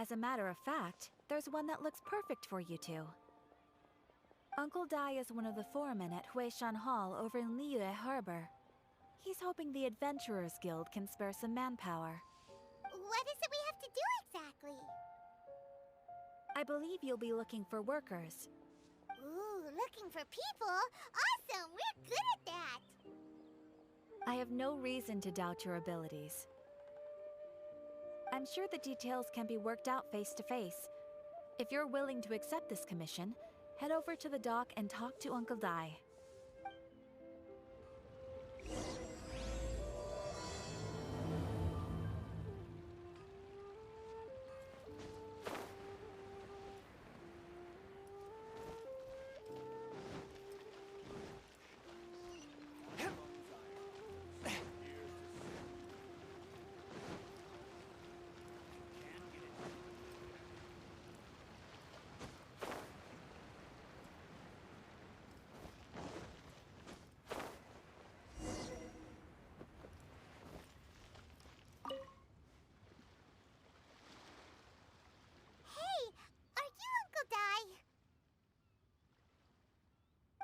As a matter of fact, there's one that looks perfect for you two. Uncle Dai is one of the foremen at Huishan Hall over in Liyue Harbor. He's hoping the Adventurers Guild can spare some manpower. What is it we have to do exactly? I believe you'll be looking for workers. Ooh, looking for people? Awesome! We're good at that! I have no reason to doubt your abilities. I'm sure the details can be worked out face to face. If you're willing to accept this commission, head over to the dock and talk to Uncle Dai.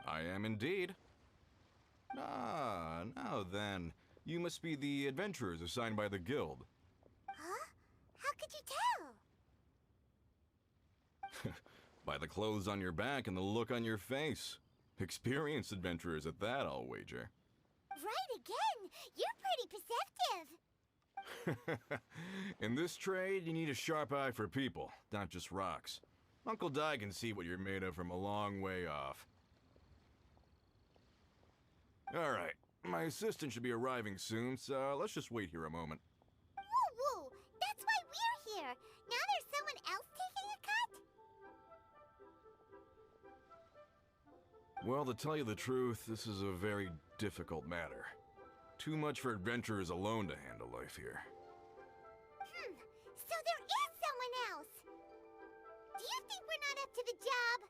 I am indeed. Ah, now then. You must be the adventurers assigned by the guild. Huh? How could you tell? By the clothes on your back and the look on your face. Experienced adventurers at that, I'll wager. Right again! You're pretty perceptive! In this trade, you need a sharp eye for people, not just rocks. Uncle Dai can see what you're made of from a long way off. Alright, my assistant should be arriving soon, so let's just wait here a moment. Woo woo! That's why we're here! Now there's someone else taking a cut? Well, to tell you the truth, this is a very difficult matter. Too much for adventurers alone to handle life here. So there is someone else! Do you think we're not up to the job?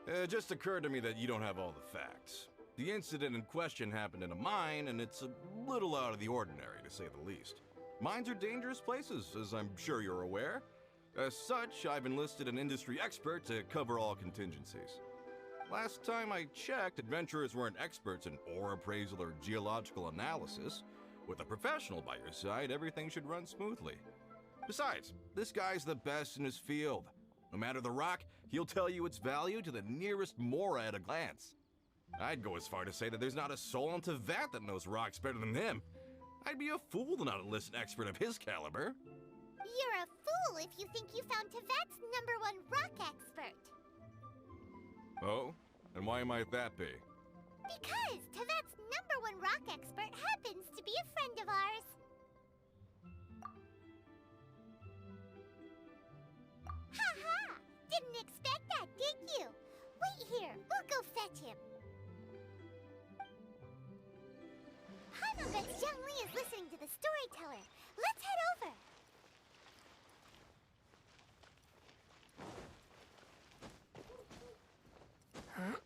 It just occurred to me that you don't have all the facts. The incident in question happened in a mine, and it's a little out of the ordinary, to say the least. Mines are dangerous places, as I'm sure you're aware. As such, I've enlisted an industry expert to cover all contingencies. Last time I checked, adventurers weren't experts in ore appraisal or geological analysis. With a professional by your side, everything should run smoothly. Besides, this guy's the best in his field. No matter the rock, he'll tell you its value to the nearest mora at a glance. I'd go as far to say that there's not a soul on Tevat that knows rocks better than him. I'd be a fool to not enlist an expert of his caliber. You're a fool if you think you found Tevat's #1 rock expert. Oh? And why might that be? Because Tevat's #1 rock expert happens to be a friend of ours. Ha-ha! Didn't expect that, did you? Wait here, we'll go fetch him. Paimon bets Zhang Li is listening to the storyteller. Let's head over. Huh?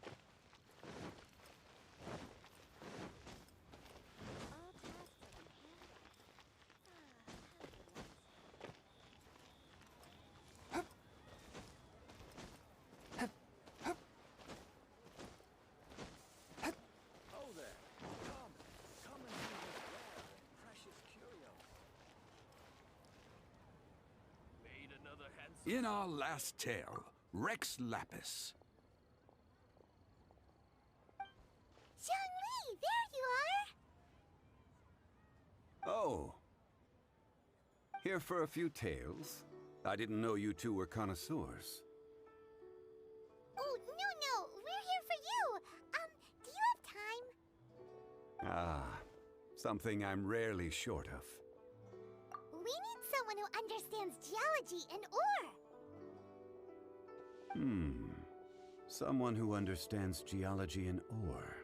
In our last tale, Rex Lapis. Zhang Li, there you are! Oh. Here for a few tales? I didn't know you two were connoisseurs. Oh, no, we're here for you. Do you have time? Ah, something I'm rarely short of. We need someone who understands geology and ore. Someone who understands geology and ore.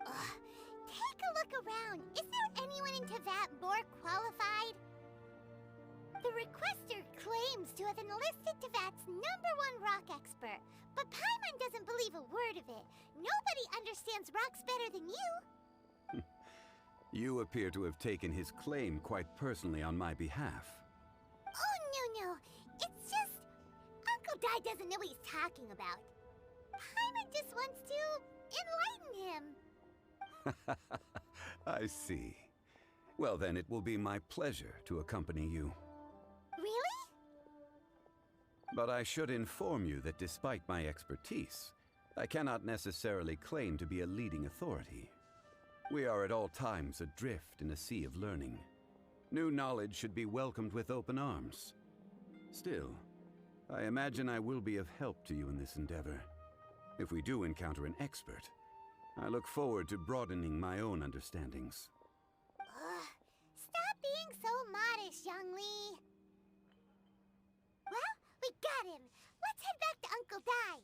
Take a look around. Is there anyone in Tevat more qualified? The requester claims to have enlisted Tevat's #1 rock expert, but Paimon doesn't believe a word of it. Nobody understands rocks better than you. You appear to have taken his claim quite personally on my behalf. Oh, no. It's just... Uncle Dai doesn't know what he's talking about. Paimon just wants to enlighten him. I see. Well then, it will be my pleasure to accompany you. Really? But I should inform you that despite my expertise, I cannot necessarily claim to be a leading authority. We are at all times adrift in a sea of learning. New knowledge should be welcomed with open arms. Still, I imagine I will be of help to you in this endeavor. If we do encounter an expert, I look forward to broadening my own understandings. Ugh, stop being so modest, Zhongli. Well, we got him. Let's head back to Uncle Dai.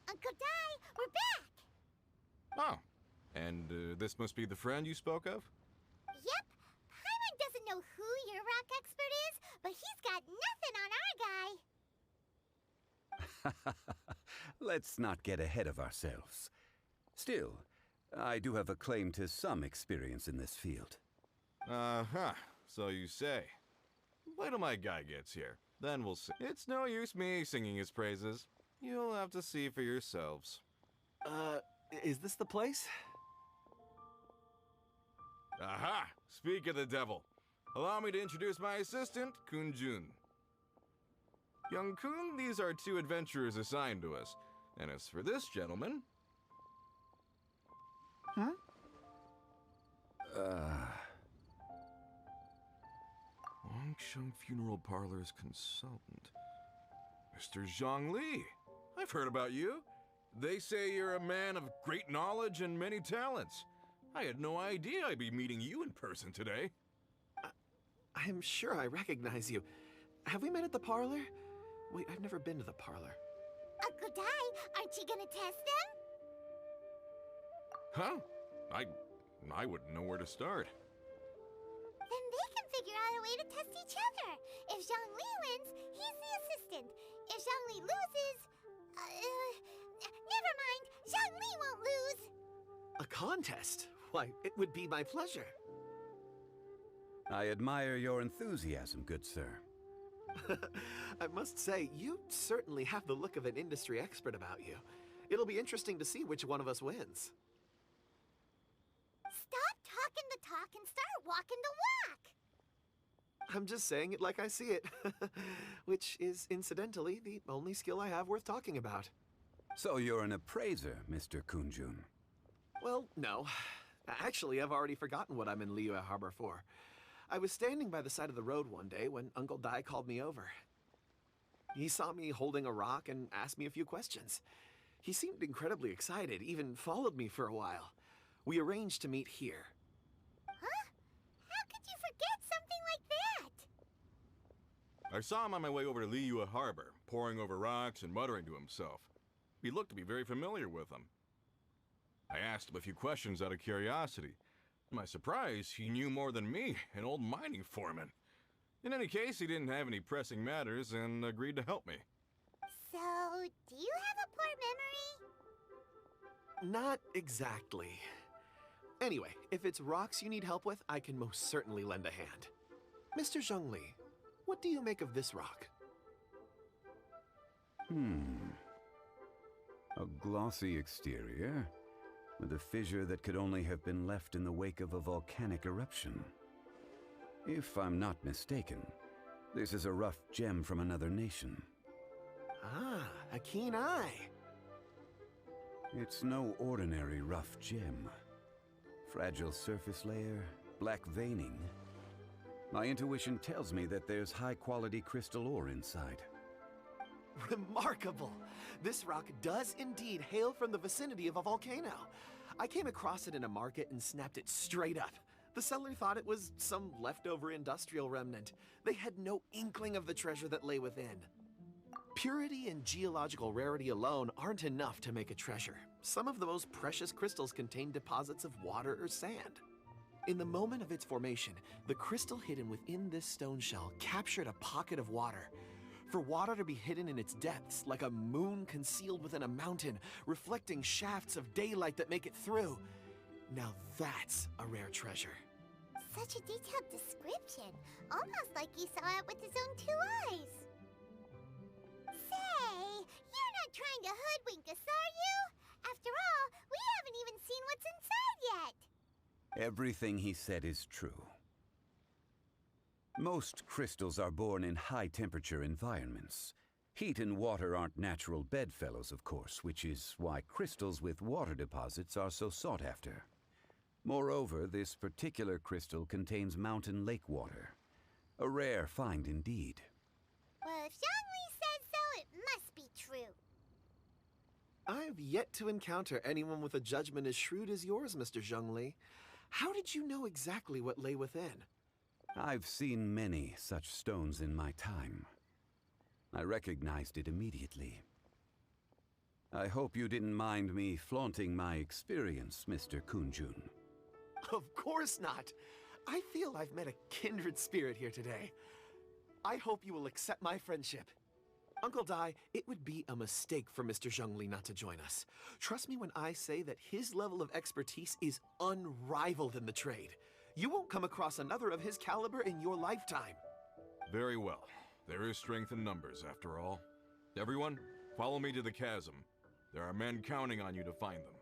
Uncle Dai, we're back! Oh, and this must be the friend you spoke of? Yep. Paimon doesn't know who your rock expert is, but he's got nothing on our guy. Let's not get ahead of ourselves. Still, I do have a claim to some experience in this field. Uh-huh, so you say. Wait till my guy gets here, then we'll see. It's no use me singing his praises. You'll have to see for yourselves. Is this the place? Aha! Speak of the devil. Allow me to introduce my assistant, Jun. Young Kun, these are two adventurers assigned to us. And as for this gentleman... Huh? Wangsheng Funeral Parlor's consultant. Mr. Zhongli. I've heard about you. They say you're a man of great knowledge and many talents. I had no idea I'd be meeting you in person today. I'm sure I recognize you. Have we met at the parlor? Wait, I've never been to the parlor. Uncle Dai, aren't you gonna test them? Huh? I wouldn't know where to start. Then they can figure out a way to test each other. If Zhongli wins, he's the assistant. If Zhongli loses... never mind. Zhongli won't lose. A contest? Why, it would be my pleasure. I admire your enthusiasm, good sir. I must say, you certainly have the look of an industry expert about you. It'll be interesting to see which one of us wins. Stop talking the talk and start walking the walk. I'm just saying it like I see it. Which is, incidentally, the only skill I have worth talking about. So you're an appraiser, Mr. Kunjun. Well, no. Actually, I've already forgotten what I'm in Liyue Harbor for. I was standing by the side of the road one day when Uncle Dai called me over. He saw me holding a rock and asked me a few questions. He seemed incredibly excited, even followed me for a while. We arranged to meet here. Huh? How could you forget something like that? I saw him on my way over to Liyue Harbor, poring over rocks and muttering to himself. He looked to be very familiar with them. I asked him a few questions out of curiosity. To my surprise, he knew more than me, an old mining foreman. In any case, he didn't have any pressing matters and agreed to help me. So, do you have a poor memory? Not exactly. Anyway, if it's rocks you need help with, I can most certainly lend a hand. Mr. Zhongli, what do you make of this rock? A glossy exterior, with a fissure that could only have been left in the wake of a volcanic eruption. If I'm not mistaken, this is a rough gem from another nation. Ah, a keen eye. It's no ordinary rough gem. Fragile surface layer, black veining. My intuition tells me that there's high-quality crystal ore inside. Remarkable! This rock does indeed hail from the vicinity of a volcano. I came across it in a market and snapped it straight up. The seller thought it was some leftover industrial remnant. They had no inkling of the treasure that lay within. Purity and geological rarity alone aren't enough to make a treasure. Some of the most precious crystals contain deposits of water or sand. In the moment of its formation, the crystal hidden within this stone shell captured a pocket of water. For water to be hidden in its depths, like a moon concealed within a mountain, reflecting shafts of daylight that make it through. Now that's a rare treasure. Such a detailed description. Almost like he saw it with his own 2 eyes. Say, you're not trying to hoodwink us, are you? After all, we haven't even seen what's inside yet. Everything he said is true. Most crystals are born in high-temperature environments. Heat and water aren't natural bedfellows, of course, which is why crystals with water deposits are so sought after. Moreover, this particular crystal contains mountain lake water. A rare find indeed. Well, if Zhongli says so, it must be true. I've yet to encounter anyone with a judgment as shrewd as yours, Mr. Zhongli. How did you know exactly what lay within? I've seen many such stones in my time. I recognized it immediately. I hope you didn't mind me flaunting my experience, Mr. Kunjun. Of course not. I feel I've met a kindred spirit here today. I hope you will accept my friendship. Uncle Dai, it would be a mistake for Mr. Zhongli not to join us. Trust me when I say that his level of expertise is unrivaled in the trade. You won't come across another of his caliber in your lifetime. Very well. There is strength in numbers, after all. Everyone, follow me to the chasm. There are men counting on you to find them.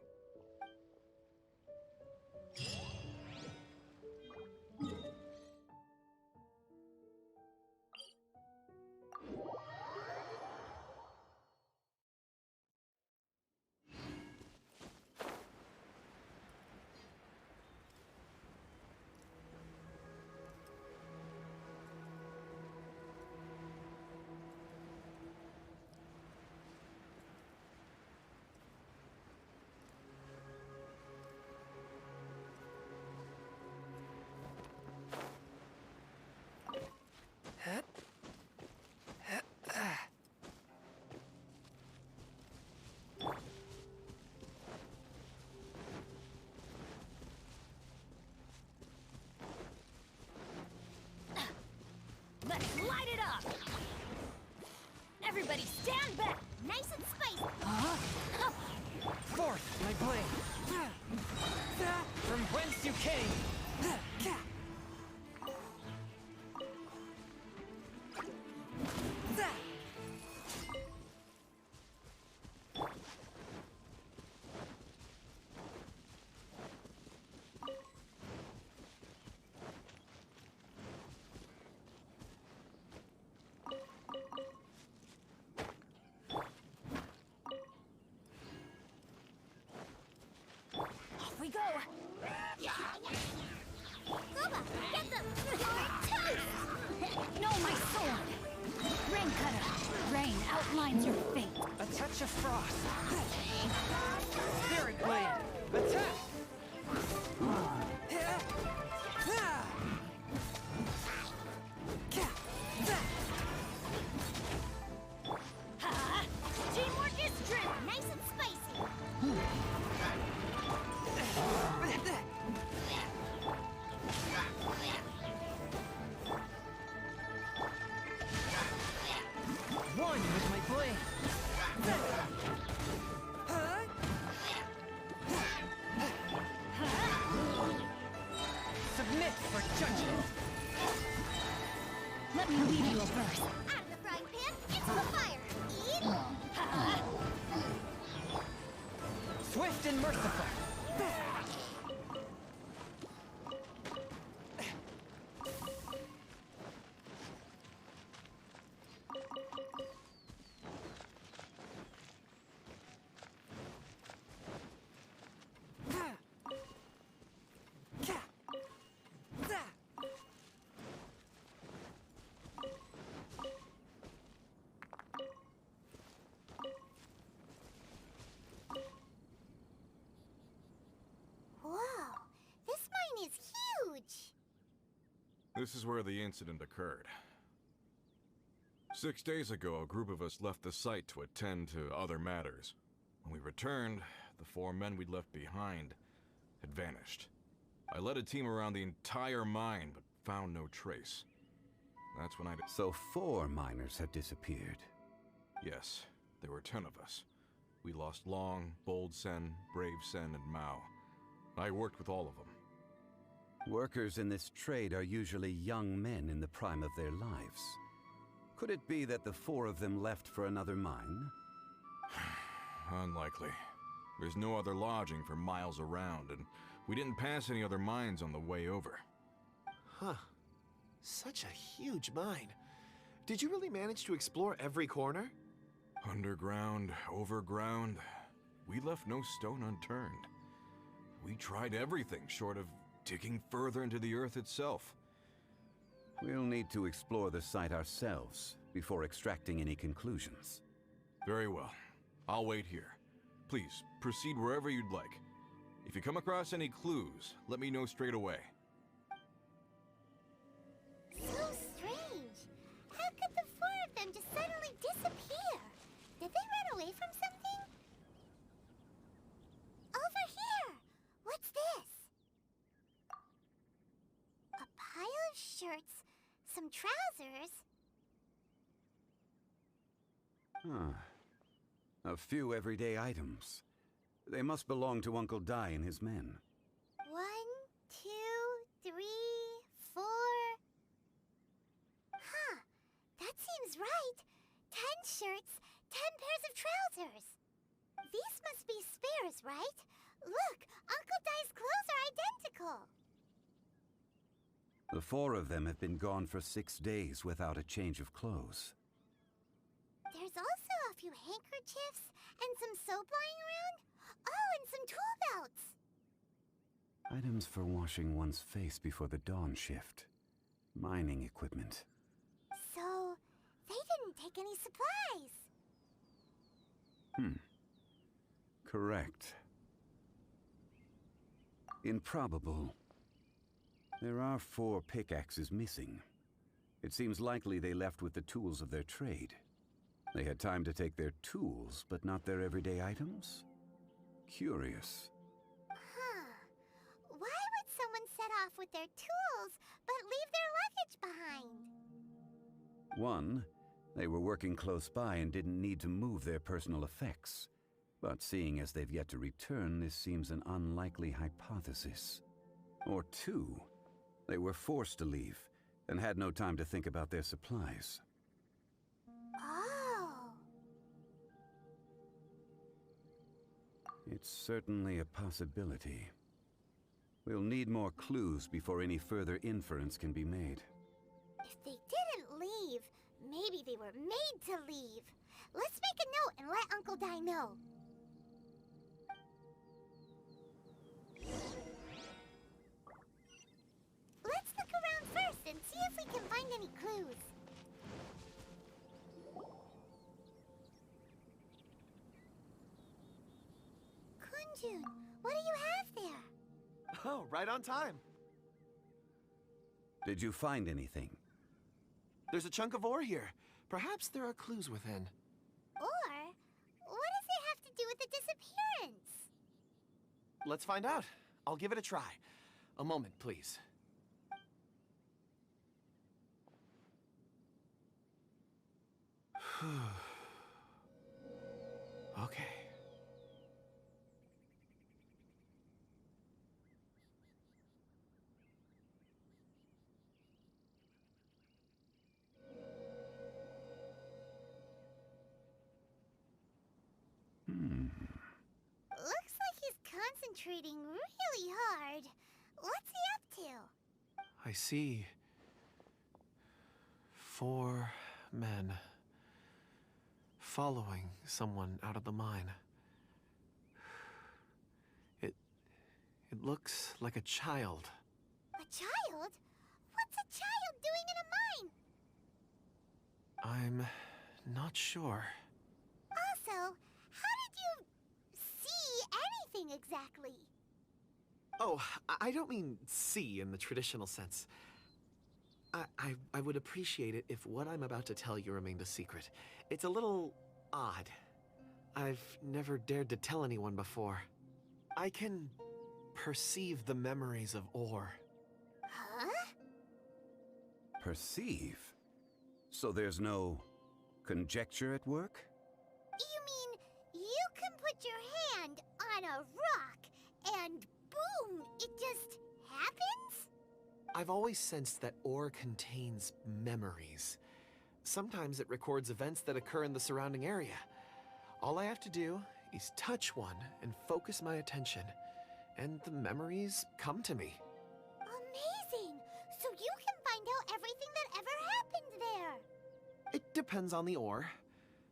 Let's light it up! Everybody stand back! Nice and spicy. Forth, my blade! From whence you came! Off we go! Guba, get them! No, my sword! Rain cutter! Rain outlines your fate. A touch of frost! Spirit blade! Attack! Ha! Teamwork is true! Nice and spicy. One with my blade! Submit for judgment! Let me lead you a verse. Out of the frying pan, into the fire. Eat. Swift and merciful! This is where the incident occurred. 6 days ago, a group of us left the site to attend to other matters. When we returned, the 4 men we'd left behind had vanished. I led a team around the entire mine, but found no trace. That's when So 4 miners had disappeared. Yes, there were 10 of us. We lost Long, Bold Sen, Brave Sen, and Mao. I worked with all of them. Workers in this trade are usually young men in the prime of their lives. Could it be that the 4 of them left for another mine? Unlikely. There's no other lodging for miles around, and we didn't pass any other mines on the way over. Huh. Such a huge mine. Did you really manage to explore every corner? Underground, overground, we left no stone unturned. We tried everything short of digging further into the earth itself. We'll need to explore the site ourselves before extracting any conclusions. Very well. I'll wait here. Please, proceed wherever you'd like. If you come across any clues, let me know straight away. So strange. How could the 4 of them just suddenly disappear? Did they run away from something? Over here! What's this? A pile of shirts, some trousers. A few everyday items. They must belong to Uncle Dai and his men. 1, 2, 3, 4. Huh, that seems right. 10 shirts, 10 pairs of trousers. These must be spares, right? Look, Uncle Dai's clothes are identical. The 4 of them have been gone for 6 days without a change of clothes. There's also a few handkerchiefs and some soap lying around. Oh, and some tool belts. Items for washing one's face before the dawn shift. Mining equipment. So, they didn't take any supplies. Correct. Improbable. There are 4 pickaxes missing. It seems likely they left with the tools of their trade. They had time to take their tools, but not their everyday items? Curious. Huh. Why would someone set off with their tools, but leave their luggage behind? 1, they were working close by and didn't need to move their personal effects. But seeing as they've yet to return, this seems an unlikely hypothesis. Or 2, they were forced to leave and had no time to think about their supplies. Oh. It's certainly a possibility. We'll need more clues before any further inference can be made. If they didn't leave, maybe they were made to leave. Let's make a note and let Uncle Dai know. Let's look around first and see if we can find any clues. Kunjun, what do you have there? Oh, right on time. Did you find anything? There's a chunk of ore here. Perhaps there are clues within. Or, what does it have to do with the disappearance? Let's find out. I'll give it a try. A moment, please. Okay. Looks like he's concentrating really hard. What's he up to? I see 4 men following someone out of the mine. It looks like a child. A child? What's a child doing in a mine? I'm not sure. Also, how did you see anything exactly? Oh, I don't mean see in the traditional sense. I would appreciate it if what I'm about to tell you remained a secret. It's a little odd. I've never dared to tell anyone before. I can perceive the memories of Or. Huh? Perceive? So there's no conjecture at work? You mean you can put your hand on a rock and boom, it just happens? I've always sensed that Or contains memories. Sometimes it records events that occur in the surrounding area. All I have to do is touch one and focus my attention, and the memories come to me. Amazing! So you can find out everything that ever happened there. It depends on the ore.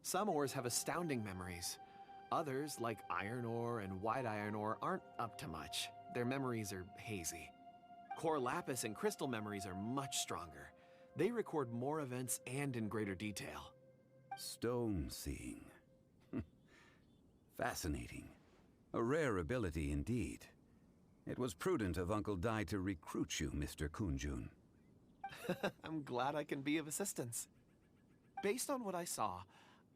Some ores have astounding memories. Others, like iron ore and white iron ore, aren't up to much. Their memories are hazy. Core lapis and crystal memories are much stronger. They record more events and in greater detail. Stone seeing. Fascinating. A rare ability indeed. It was prudent of Uncle Dai to recruit you, Mr. Kunjun. I'm glad I can be of assistance. Based on what I saw,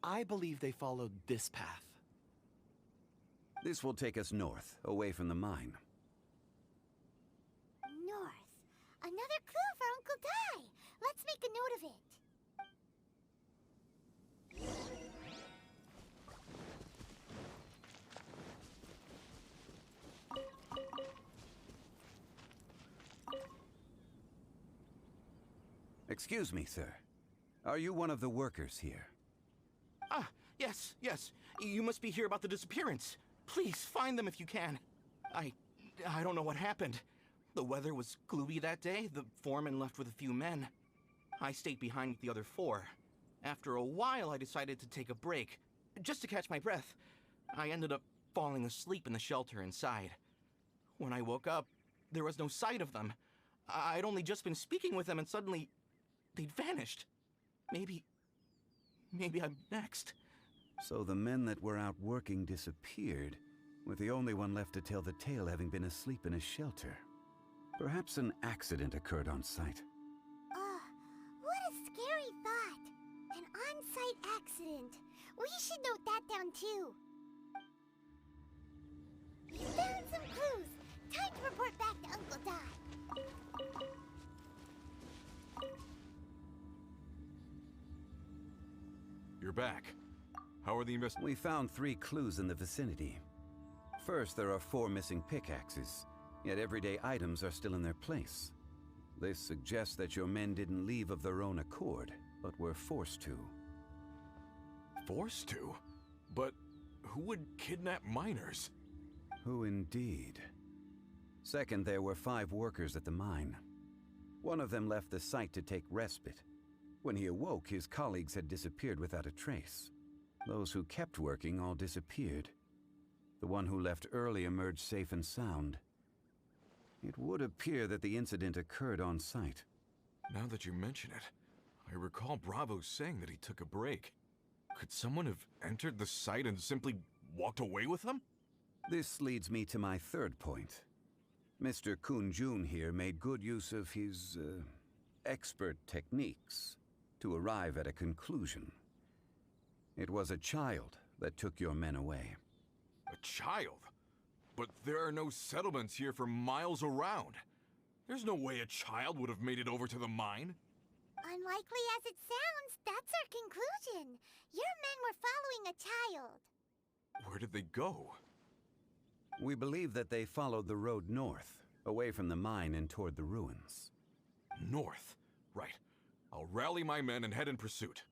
I believe they followed this path. This will take us north, away from the mine. North. Another clue for Uncle Dai. Let's make a note of it. Excuse me, sir. Are you one of the workers here? Ah, yes. You must be here about the disappearance. Please, find them if you can. I don't know what happened. The weather was gloomy that day. The foreman left with a few men. I stayed behind with the other 4. After a while, I decided to take a break, just to catch my breath. I ended up falling asleep in the shelter inside. When I woke up, there was no sight of them. I'd only just been speaking with them and suddenly, they'd vanished. Maybe I'm next. So the men that were out working disappeared, with the only one left to tell the tale having been asleep in a shelter. Perhaps an accident occurred on site. What a scary thought. An on-site accident. We should note that down too. We found some clues. Time to report back to Uncle Dai. You're back. How are the We found 3 clues in the vicinity. First, there are 4 missing pickaxes, yet everyday items are still in their place. This suggests that your men didn't leave of their own accord, but were forced to. Forced to? But who would kidnap miners? Who indeed? Second, there were 5 workers at the mine. One of them left the site to take respite. When he awoke, his colleagues had disappeared without a trace. Those who kept working all disappeared. The one who left early emerged safe and sound. It would appear that the incident occurred on site. Now that you mention it, I recall Bravo saying that he took a break. Could someone have entered the site and simply walked away with them? This leads me to my third point. Mr. Kunjun here made good use of his, expert techniques to arrive at a conclusion. It was a child that took your men away. A child? But there are no settlements here for miles around. There's no way a child would have made it over to the mine. Unlikely as it sounds, that's our conclusion. Your men were following a child. Where did they go? We believe that they followed the road north, away from the mine and toward the ruins. North. Right. I'll rally my men and head in pursuit.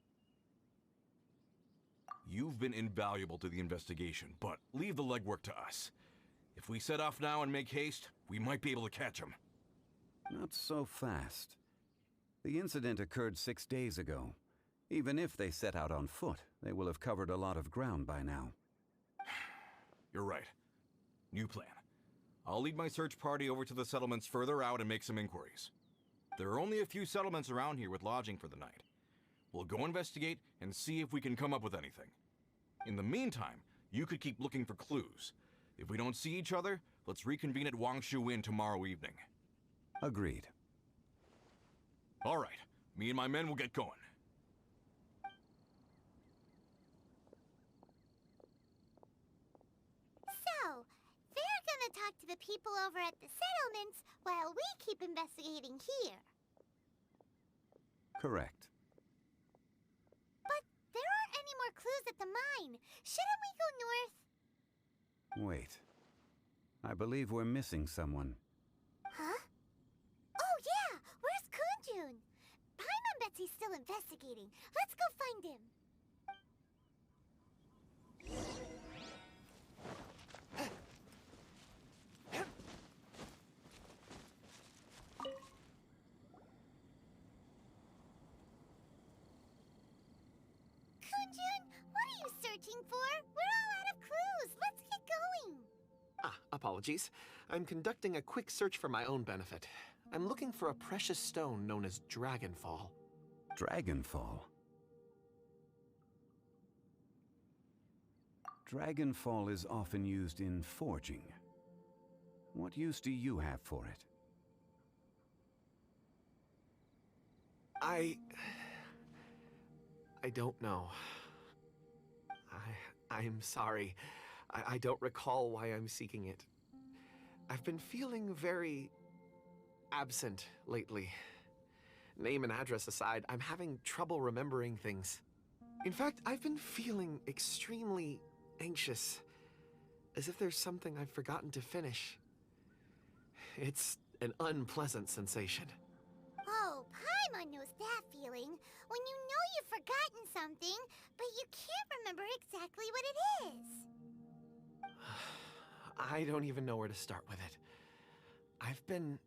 You've been invaluable to the investigation, but leave the legwork to us. If we set off now and make haste, we might be able to catch them. Not so fast. The incident occurred 6 days ago. Even if they set out on foot, they will have covered a lot of ground by now. You're right. New plan. I'll lead my search party over to the settlements further out and make some inquiries. There are only a few settlements around here with lodging for the night. We'll go investigate and see if we can come up with anything. In the meantime, you could keep looking for clues. If we don't see each other, let's reconvene at Wangshu Inn tomorrow evening. Agreed. All right, me and my men will get going. So, they're gonna talk to the people over at the settlements while we keep investigating here. Correct. But there aren't any more clues at the mine. Shouldn't we go north? Wait. I believe we're missing someone. Huh? Oh yeah! Where's Kunjun? Paimon bets he's still investigating. Let's go find him. Kunjun, what are you searching for? We're all out of clues. Let's get going. Ah, apologies. I'm conducting a quick search for my own benefit. I'm looking for a precious stone known as Dragonfall. Dragonfall? Dragonfall is often used in forging. What use do you have for it? I don't know. I'm sorry. I don't recall why I'm seeking it. I've been feeling very absent lately. Name and address aside, I'm having trouble remembering things. In fact, I've been feeling extremely anxious, as if there's something I've forgotten to finish. It's an unpleasant sensation. Oh, Paimon knows that feeling. When you know you've forgotten something, but you can't remember exactly what it is. I don't even know where to start with it. I've been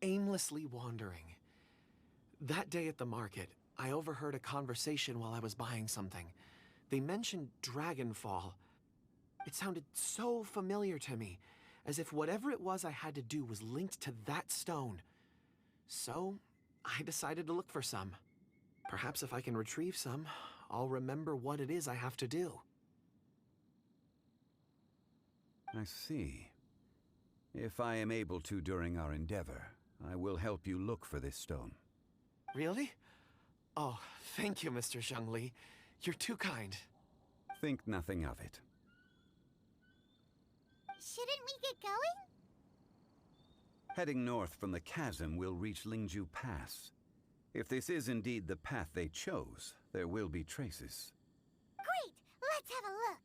aimlessly wandering. That day at the market, I overheard a conversation while I was buying something. They mentioned Dragonfall. It sounded so familiar to me, as if whatever it was I had to do was linked to that stone. So, I decided to look for some. Perhaps if I can retrieve some, I'll remember what it is I have to do. I see. If I am able to during our endeavor, I will help you look for this stone. Really? Oh, thank you, Mr. Zhongli. You're too kind. Think nothing of it. Shouldn't we get going? Heading north from the chasm, we'll reach Lingju Pass. If this is indeed the path they chose, there will be traces. Great! Let's have a look.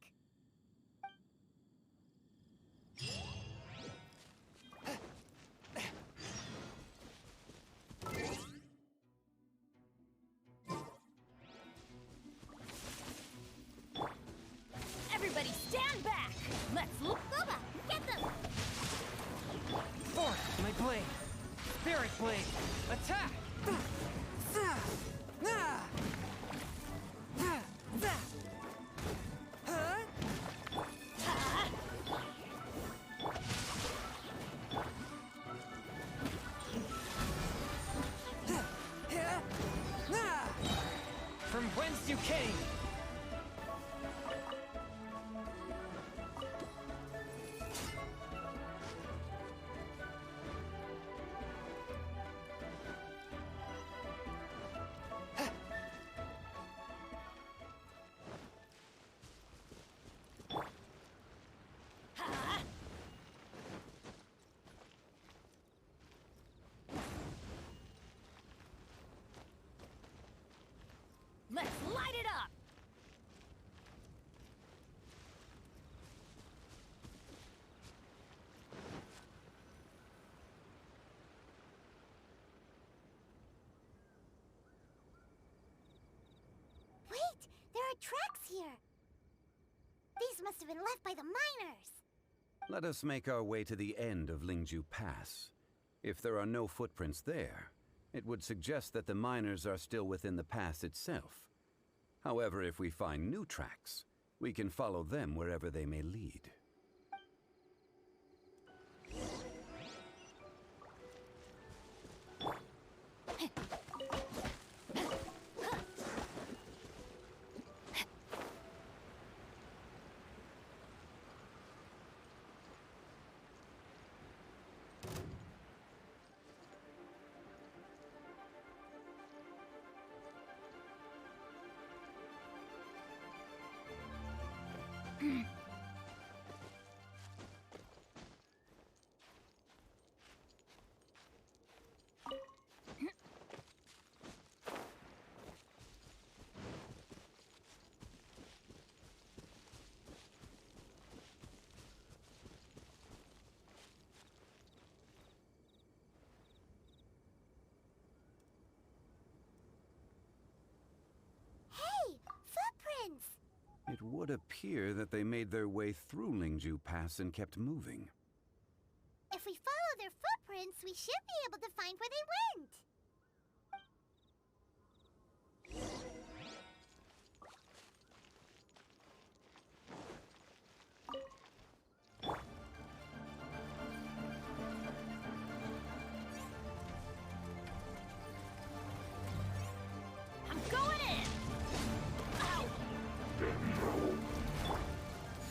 Everybody stand back! Let's look. Boba, get them! Force my blade. Spirit blade. Attack! From whence you came! Let's light it up! Wait! There are tracks here! These must have been left by the miners! Let us make our way to the end of Lingju Pass. If there are no footprints there, it would suggest that the miners are still within the pass itself. However, if we find new tracks, we can follow them wherever they may lead. It would appear that they made their way through Lingju Pass and kept moving. If we follow their footprints, we should be able to find where they went. I'm going in! Ow!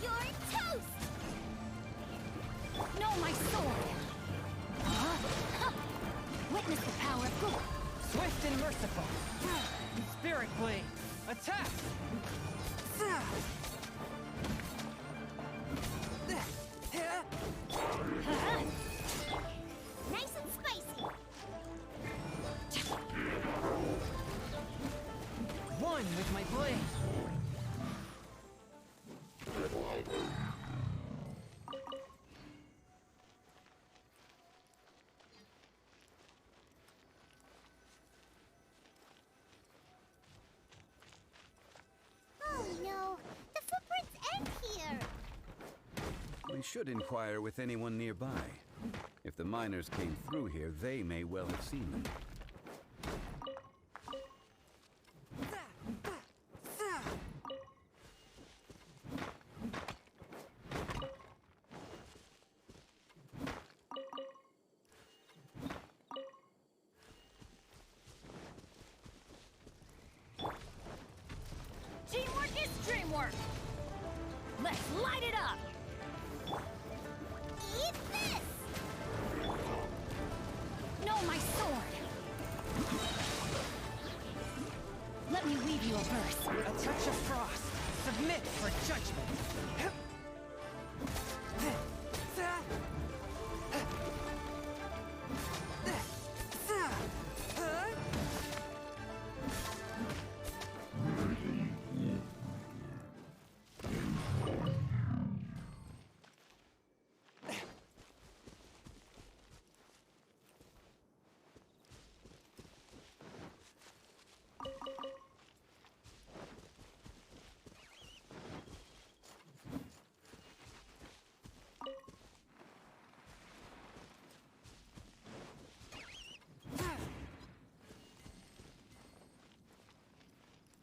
You're toast! No, my sword! Huh? Witness the power of good. Swift and merciful. Spirit Blade. Attack! Nice and spicy. One with my blade. Oh no, the footprints end here. We should inquire with anyone nearby. If the miners came through here, they may well have seen them. Teamwork is dreamwork! Let's light it up! Eat this! No, my sword! Let me weave you a verse. A touch of frost. Submit for judgment.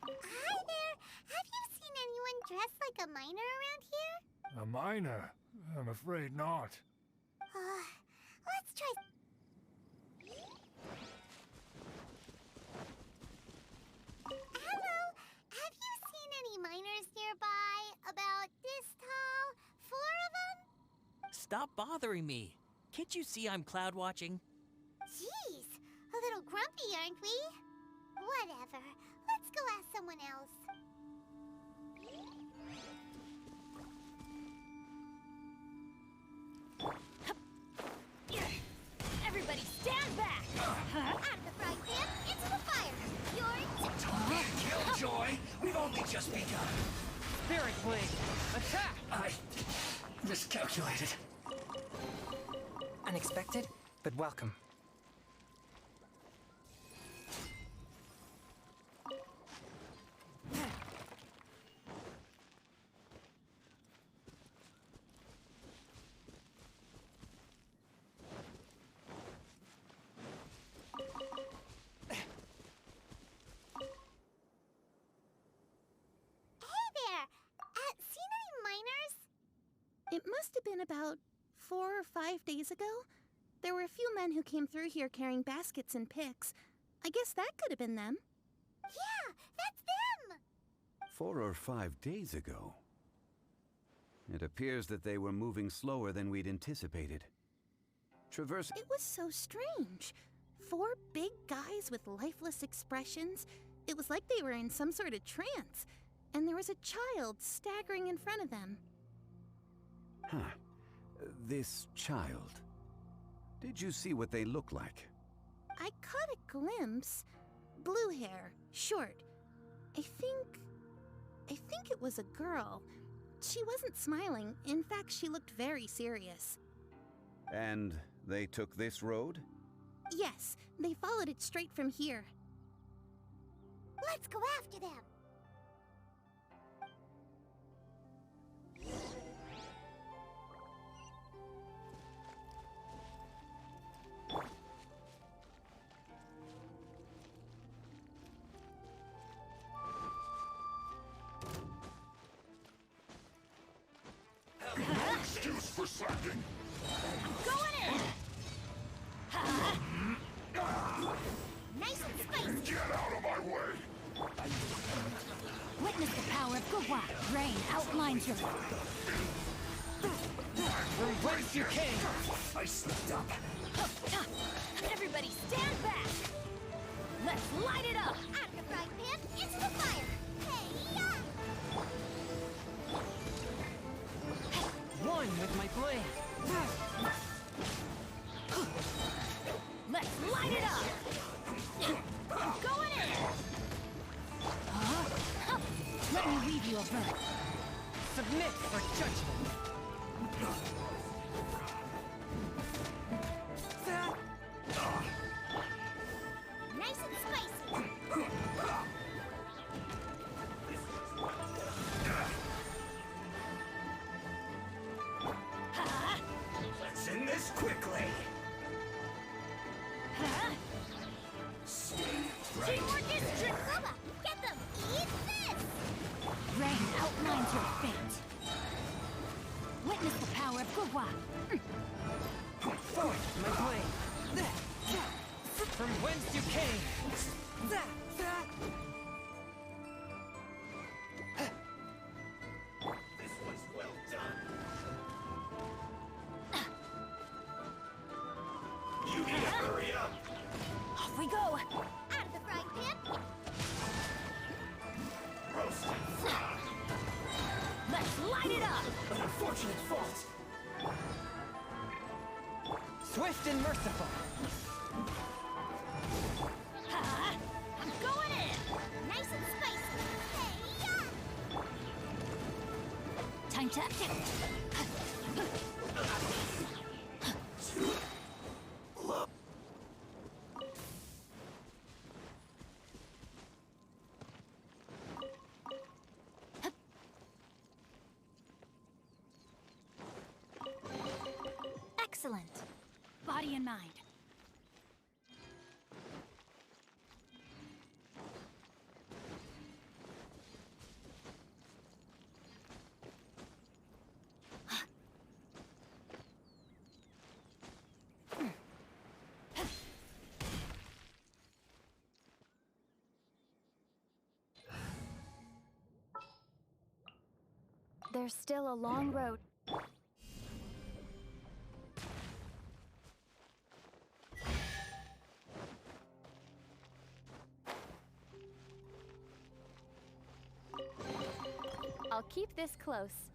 Hi there! Have you seen anyone dressed like a miner around here? A miner? I'm afraid not. Let's try... Hello? Have you seen any miners nearby? About this tall? 4 of them? Stop bothering me. Can't you see I'm cloud watching? Jeez, a little grumpy, aren't we? Whatever. Let's go ask someone else. Everybody stand back! Out of the frying pan, into the fire! Don't be a killjoy! We've only just begun. Spirit Blade. Attack! I miscalculated. Unexpected, but welcome. Hey there! Seen any miners? It must have been about 4 or 5 days ago. There were a few men who came through here carrying baskets and picks. I guess that could have been them. Yeah, that's them! 4 or 5 days ago. It appears that they were moving slower than we'd anticipated. Traversing... It was so strange. 4 big guys with lifeless expressions. It was like they were in some sort of trance. And there was a child staggering in front of them. Huh. This child. Did you see what they look like? I caught a glimpse. Blue hair, short. I think it was a girl. She wasn't smiling. In fact, she looked very serious. And they took this road? Yes, they followed it straight from here. Let's go after them! outlines your... From whence you came! I slipped up. Everybody stand back! Let's light it up! Out of the frying pan, into the fire! Hey-ya! One with my blade! Let's light it up! I'm going in! Let me weave you a verb. Submit for judgment! Nice and spicy! Let's end this quickly. Teamwork is trick! Bubba, get them! Eat this! Rain outlines your fate. Witness the power of Gurwa. Forth my blade! From whence you came! This was well done. You need to hurry up. Off we go! Out of the frying pan, Roasted frog. Let's light it up! An unfortunate fault. Swift and merciful! I'm going in! nice and spicy! Hey-ya! Time to act. Excellent. Body and mind. There's still a long road. I'll keep this close.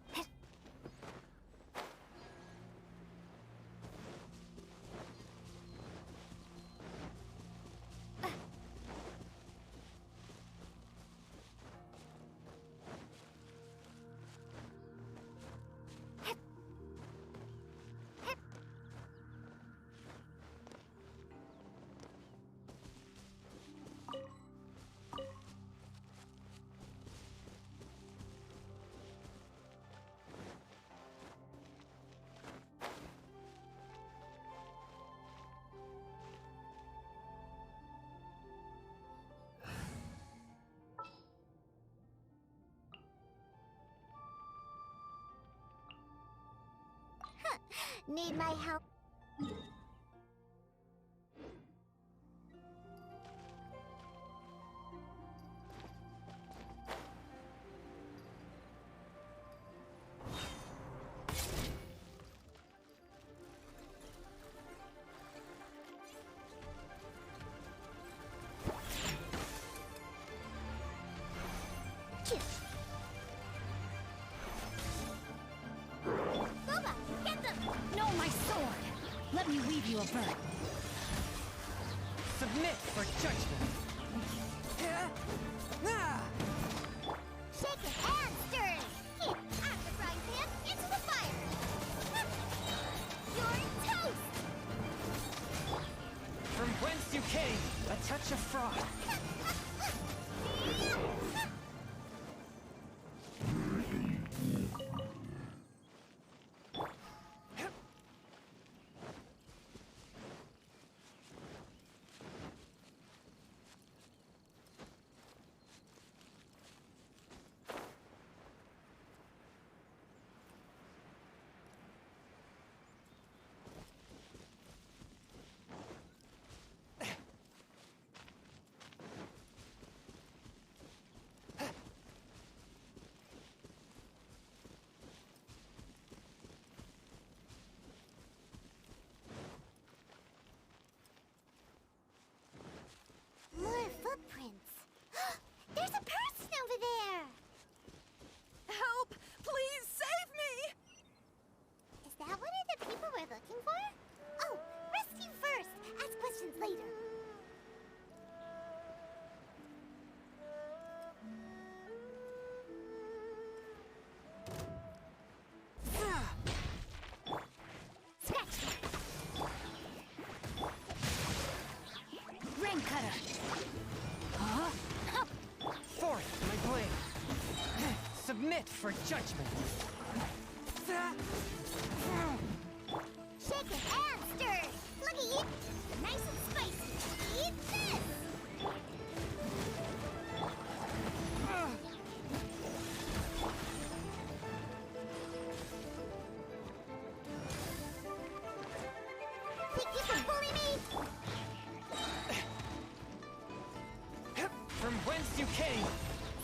Need my help? Bubba, get them! No, my sword! Let me weave you a verb. Submit for judgment! Shake it and stir it! Out of the frying pan, into the fire! You're toast! From whence you came, a touch of froth. for judgment. Shaken and stirred. Look at you. Nice and spicy. Eat this. Think you can bully me? From whence you came.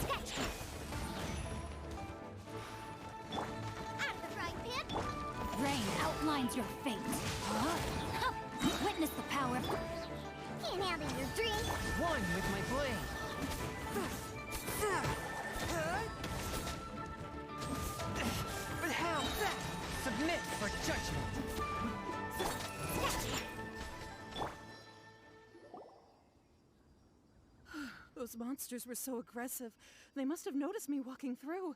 Sketch. Out of the frying pan. Rain outlines your fate. Huh? Witness the power. Can't handle your drink. One with my blade. But how that? Submit for judgment. Those monsters were so aggressive. They must have noticed me walking through.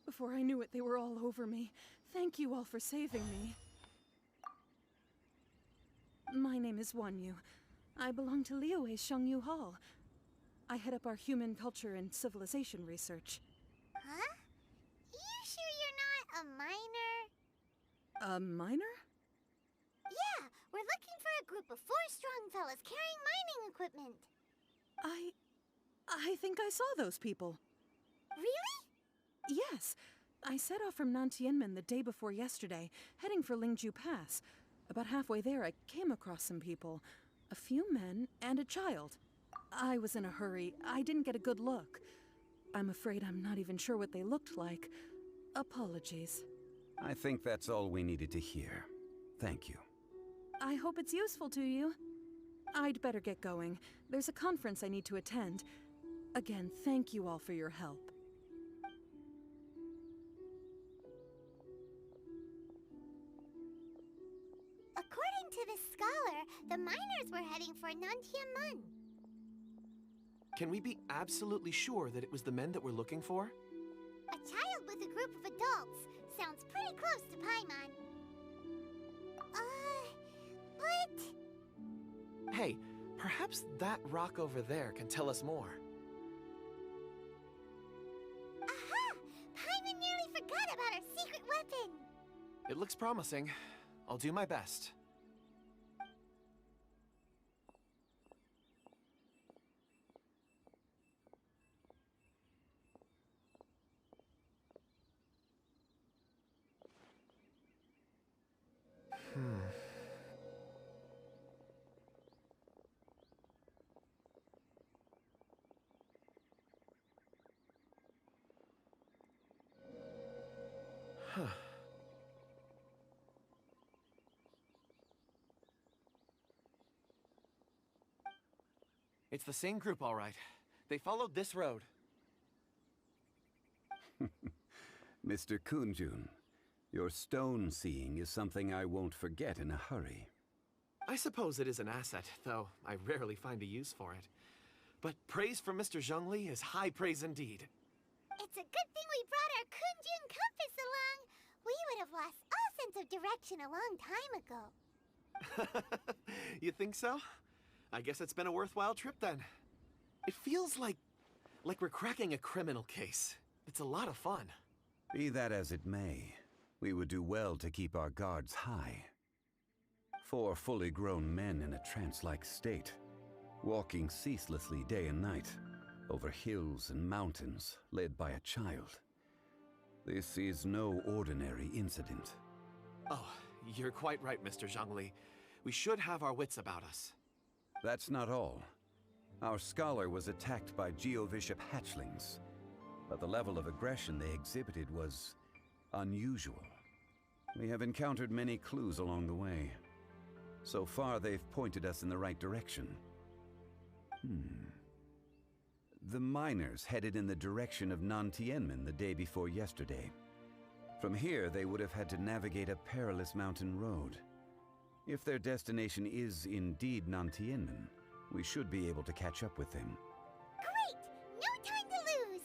Before I knew it, they were all over me. Thank you all for saving me. My name is Wanyu. I belong to Liyue's Shengyu Hall. I head up our human culture and civilization research. Huh? You sure you're not a minor? A minor? Yeah, we're looking for a group of 4 strong fellas carrying mining equipment. I think I saw those people. Really? Yes. I set off from Nantianmen the day before yesterday, heading for Lingju Pass. About halfway there, I came across some people. A few men and a child. I was in a hurry. I didn't get a good look. I'm afraid I'm not even sure what they looked like. Apologies. I think that's all we needed to hear. Thank you. I hope it's useful to you. I'd better get going. There's a conference I need to attend. Again, thank you all for your help. According to this scholar, the miners were heading for Nantianmen. Can we be absolutely sure that it was the men that we're looking for? A child with a group of adults. Sounds pretty close to Paimon. But... Hey, perhaps that rock over there can tell us more. Aha! Paimon nearly forgot about our secret weapon. It looks promising. I'll do my best. It's the same group, all right. They followed this road. Mr. Kunjun, your stone seeing is something I won't forget in a hurry. I suppose it is an asset, though I rarely find a use for it. But praise from Mr. Zhongli is high praise indeed. It's a good thing we brought our Kunjun compass along. We would have lost all sense of direction a long time ago. You think so? I guess it's been a worthwhile trip then. It feels like we're cracking a criminal case. It's a lot of fun. Be that as it may, we would do well to keep our guards high. 4 fully grown men in a trance-like state, walking ceaselessly day and night, over hills and mountains, led by a child. This is no ordinary incident. Oh, you're quite right, Mr. Zhongli. We should have our wits about us. That's not all. Our scholar was attacked by Geovishap hatchlings, but the level of aggression they exhibited was unusual. We have encountered many clues along the way. So far, they've pointed us in the right direction. The miners headed in the direction of Nantianmen the day before yesterday. From here, they would have had to navigate a perilous mountain road. If their destination is indeed Nantianmen, we should be able to catch up with them. Great! No time to lose!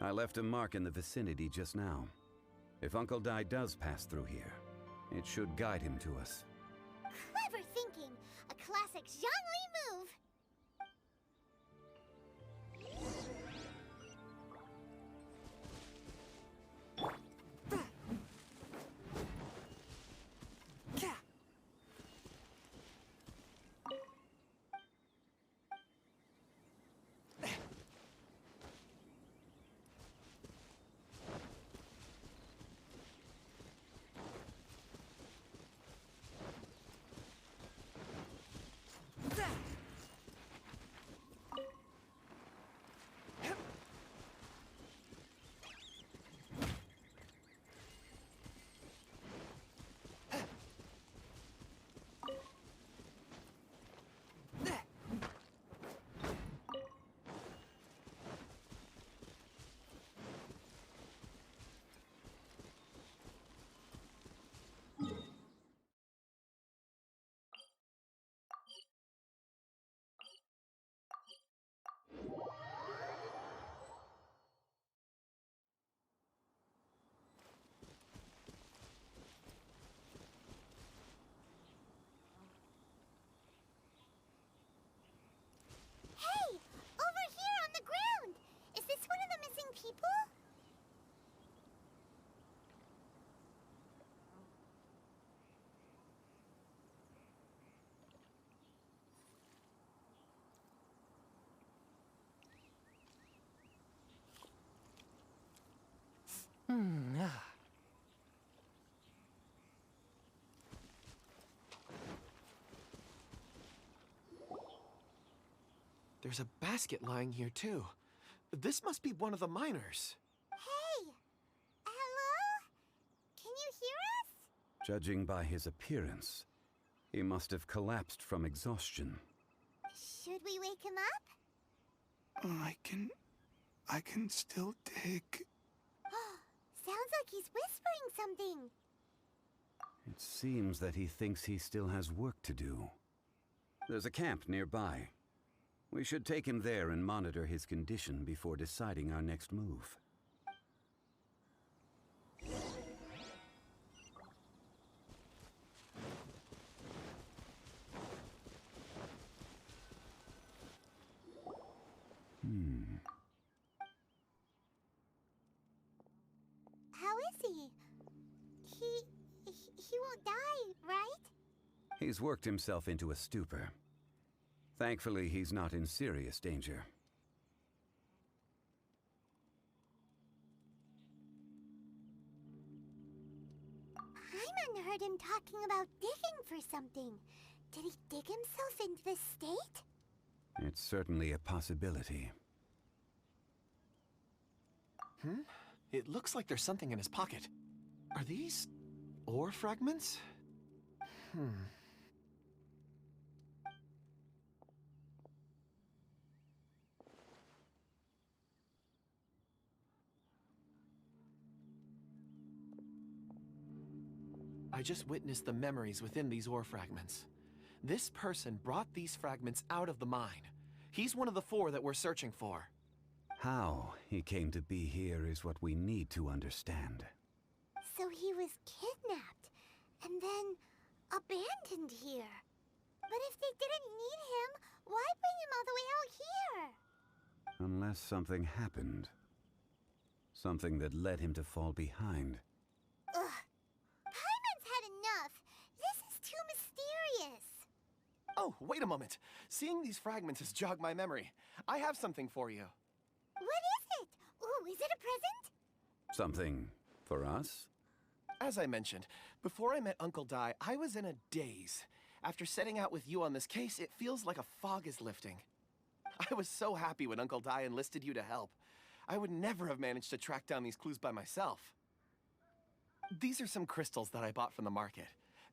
I left a mark in the vicinity just now. If Uncle Dai does pass through here, it should guide him to us. Clever thinking! A classic Zhongli move! There's a basket lying here, too. This must be one of the miners. Hey! Hello? Can you hear us? Judging by his appearance, he must have collapsed from exhaustion. Should we wake him up? I can still dig. Sounds like he's whispering something. It seems that he thinks he still has work to do. There's a camp nearby. We should take him there and monitor his condition before deciding our next move. How is he? He won't die, right? He's worked himself into a stupor. Thankfully, he's not in serious danger. Paimon heard him talking about digging for something. Did he dig himself into this state? It's certainly a possibility. It looks like there's something in his pocket. Are these ore fragments? I just witnessed the memories within these ore fragments. This person brought these fragments out of the mine. He's one of the 4 that we're searching for. How he came to be here is what we need to understand. So he was kidnapped, and then abandoned here. But if they didn't need him, why bring him all the way out here? Unless something happened. Something that led him to fall behind. Ugh. Paimon's had enough. This is too mysterious. Oh, wait a moment. Seeing these fragments has jogged my memory. I have something for you. What is it? Ooh, is it a present? Something for us? As I mentioned, before I met Uncle Dai, I was in a daze. After setting out with you on this case, it feels like a fog is lifting. I was so happy when Uncle Dai enlisted you to help. I would never have managed to track down these clues by myself. These are some crystals that I bought from the market.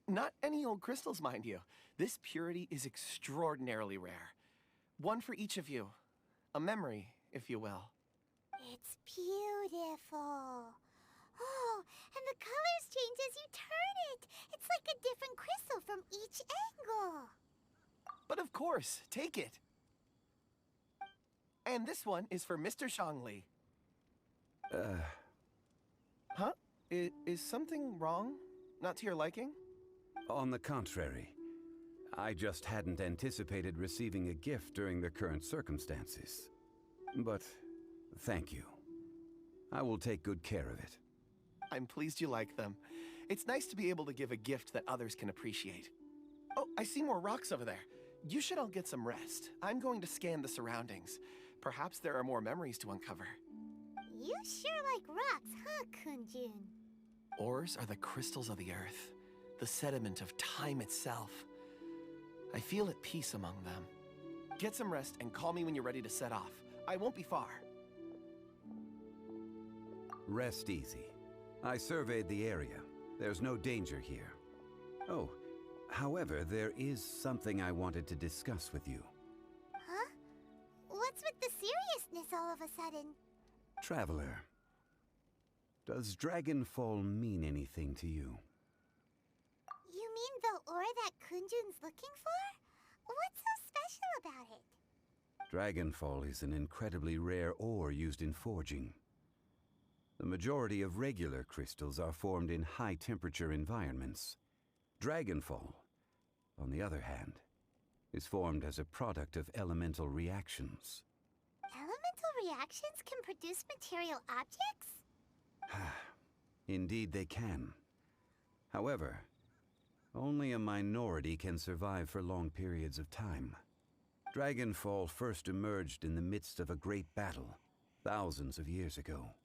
Not any old crystals, mind you. This purity is extraordinarily rare. One for each of you. A memory, if you will. It's beautiful. Oh, and the colors change as you turn it. It's like a different crystal from each angle. But of course, take it. And this one is for Mr. Shangli. Huh? Is something wrong? Not to your liking? On the contrary. I just hadn't anticipated receiving a gift during the current circumstances. But thank you. I will take good care of it. I'm pleased you like them. It's nice to be able to give a gift that others can appreciate. Oh, I see more rocks over there. You should all get some rest. I'm going to scan the surroundings. Perhaps there are more memories to uncover. You sure like rocks, huh, Kunjun? Ores are the crystals of the earth, the sediment of time itself. I feel at peace among them. Get some rest and call me when you're ready to set off. I won't be far. Rest easy. I surveyed the area. There's no danger here. Oh, however, there is something I wanted to discuss with you. Huh? What's with the seriousness all of a sudden? Traveler, does Dragonfall mean anything to you? You mean the ore that Kunjun's looking for? What's so special about it? Dragonfall is an incredibly rare ore used in forging. The majority of regular crystals are formed in high-temperature environments. Dragonfall, on the other hand, is formed as a product of elemental reactions. Elemental reactions can produce material objects? Indeed they can. However, only a minority can survive for long periods of time. Dragonfall first emerged in the midst of a great battle, thousands of years ago.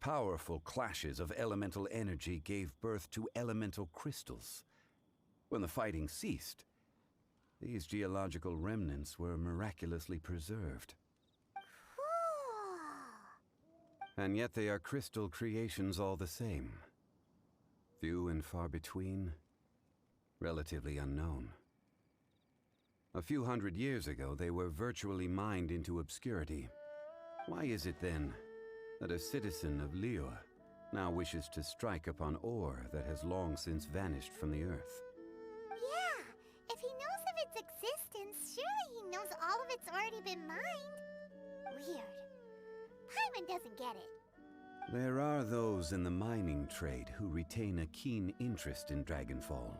Powerful clashes of elemental energy gave birth to elemental crystals. When the fighting ceased, these geological remnants were miraculously preserved. And yet they are crystal creations all the same. Few and far between, relatively unknown. A few hundred years ago, they were virtually mined into obscurity. Why is it then that a citizen of Liyue now wishes to strike upon ore that has long since vanished from the earth? Yeah, if he knows of its existence, surely he knows all of it's already been mined. Weird. Paimon doesn't get it. There are those in the mining trade who retain a keen interest in Dragonfall.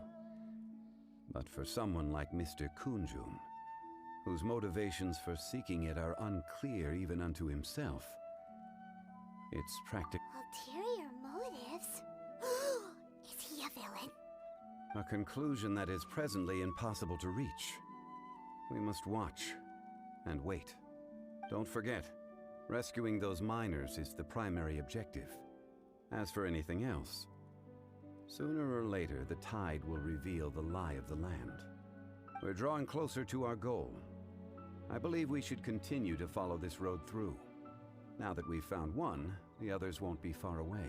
But for someone like Mr. Kunjun, whose motivations for seeking it are unclear even unto himself, it's practical. Ulterior motives? Is he a villain? A conclusion that is presently impossible to reach. We must watch and wait. Don't forget, rescuing those miners is the primary objective. As for anything else, sooner or later the tide will reveal the lie of the land. We're drawing closer to our goal. I believe we should continue to follow this road through. Now that we've found one, the others won't be far away.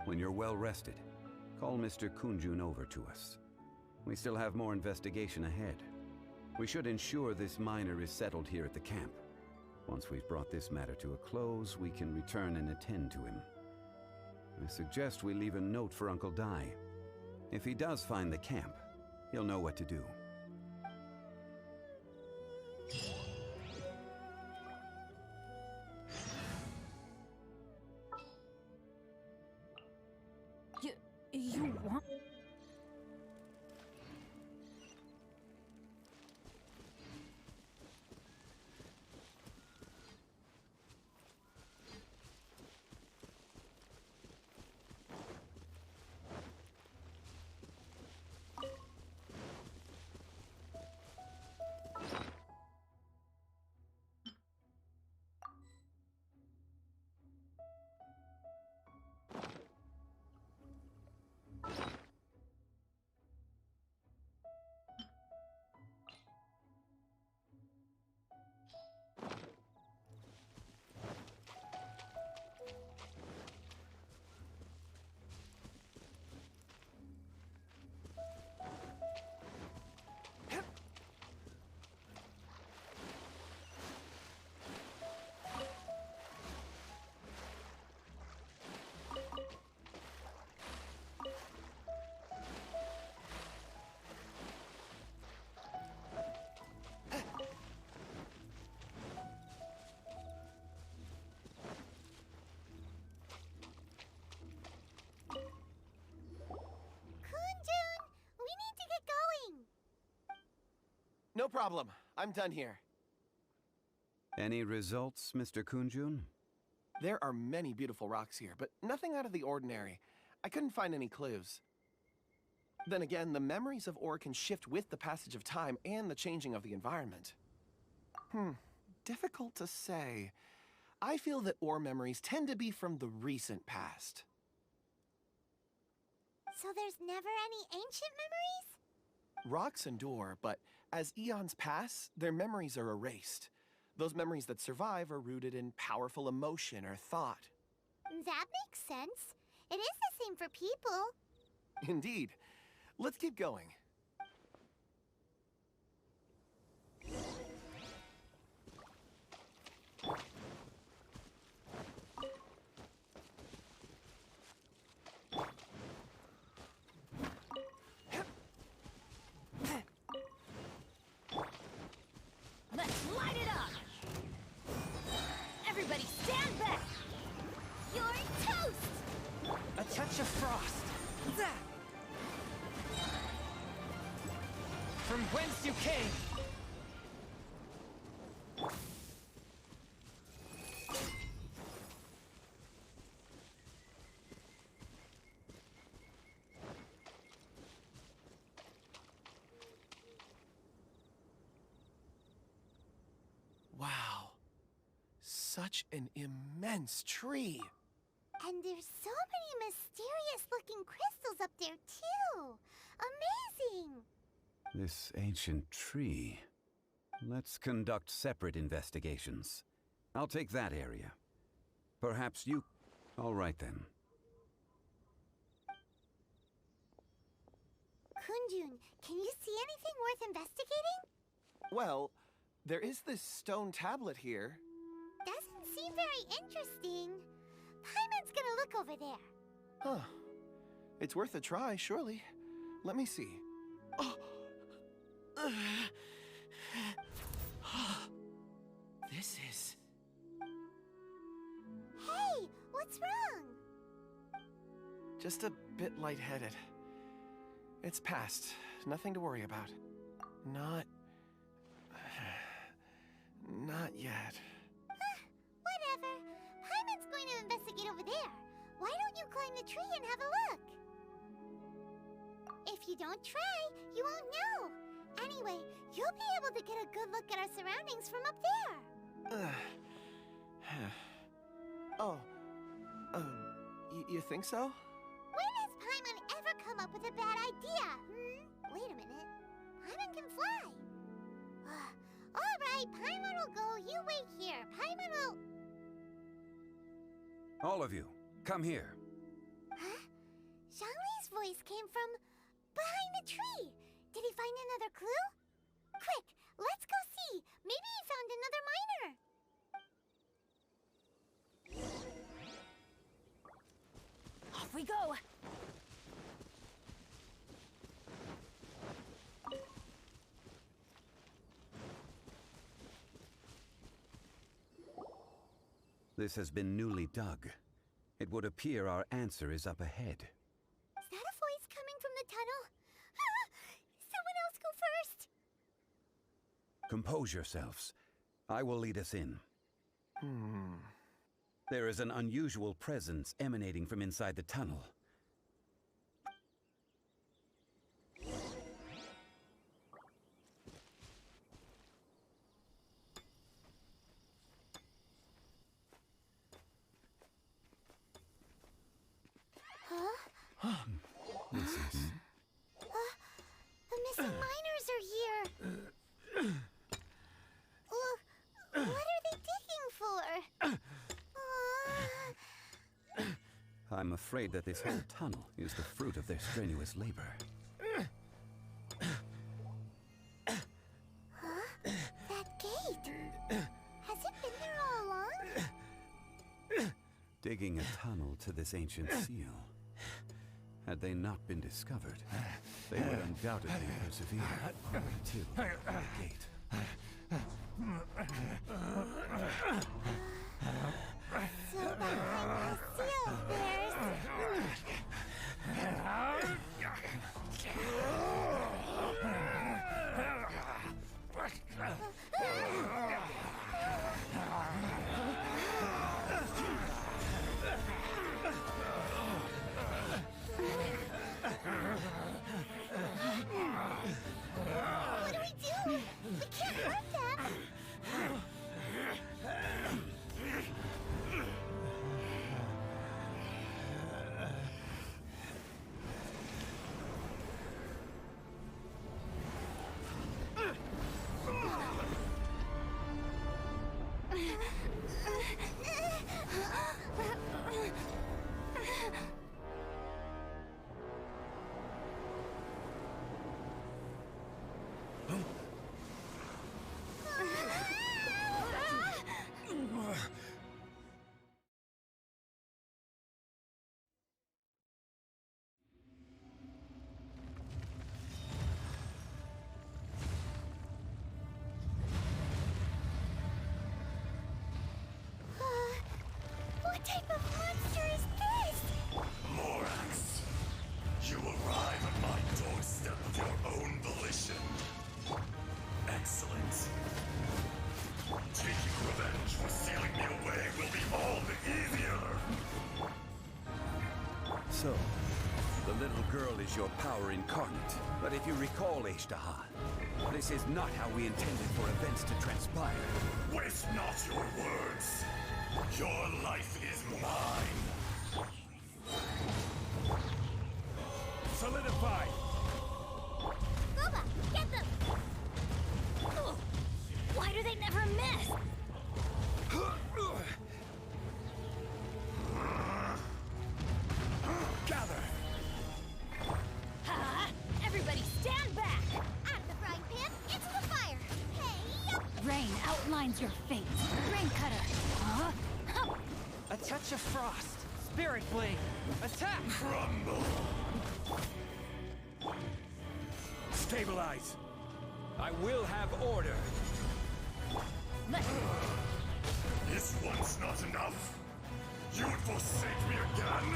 When you're well rested, call Mr. Kunjun over to us. We still have more investigation ahead. We should ensure this miner is settled here at the camp. Once we've brought this matter to a close, we can return and attend to him. I suggest we leave a note for Uncle Dai. If he does find the camp, he'll know what to do. You want... No problem. I'm done here. Any results, Mr. Kunjun? There are many beautiful rocks here, but nothing out of the ordinary. I couldn't find any clues. Then again, the memories of ore can shift with the passage of time and the changing of the environment. Difficult to say. I feel that ore memories tend to be from the recent past. So there's never any ancient memories? Rocks endure, but as eons pass, their memories are erased. Those memories that survive are rooted in powerful emotion or thought. That makes sense. It is the same for people. Indeed. Let's keep going. Let's light it up! Everybody stand back! You're toast! A touch of frost. That! From whence you came! Wow. Such an immense tree. And there's so many mysterious-looking crystals up there, too. Amazing! This ancient tree. Let's conduct separate investigations. I'll take that area. Perhaps you... All right, then. Kunjun, can you see anything worth investigating? Well, there is this stone tablet here. Doesn't seem very interesting. Paimon's gonna look over there. Huh. It's worth a try, surely. Let me see. Oh. This is... Hey, what's wrong? just a bit lightheaded. It's past. Nothing to worry about. Not yet. Whatever. Paimon's going to investigate over there. Why don't you climb the tree and have a look? If you don't try, you won't know. Anyway, you'll be able to get a good look at our surroundings from up there. You think so? When has Paimon ever come up with a bad idea? Wait a minute. Paimon can fly. All right, Paimon will go. You wait here. Paimon will... All of you, come here. Huh? Zhongli's voice came from behind the tree. Did he find another clue? Quick, let's go see. Maybe he found another miner. Off we go! This has been newly dug. It would appear our answer is up ahead. Is that a voice coming from the tunnel? Someone else go first! Compose yourselves. I will lead us in. There is an unusual presence emanating from inside the tunnel. This is... The missing miners are here. What are they digging for? I'm afraid that this whole tunnel is the fruit of their strenuous labor. That gate. Has it been there all along? Digging a tunnel to this ancient seal. Had they not been discovered, they would undoubtedly persevere until the gate. So behind the seal, what do we do? We can't hurt them. What type of monster is this? Morax, you arrive at my doorstep of your own volition. Excellent. Taking revenge for sealing me away will be all the easier. So, the little girl is your power incarnate. But if you recall, Ishtaha, this is not how we intended for events to transpire. Waste not your words. Your life is mine. Solidify! Boba, get them! Ugh. Why do they never miss? Gather! Ha! Everybody stand back! Out of the frying pan, into the fire! Hey, yup! Rain outlines your fate. Rain cutter. Huh? Huh. A touch of frost. Spirit blade. Attack! Crumble! Stabilize! I will have order! Let This one's not enough! You would forsake me again?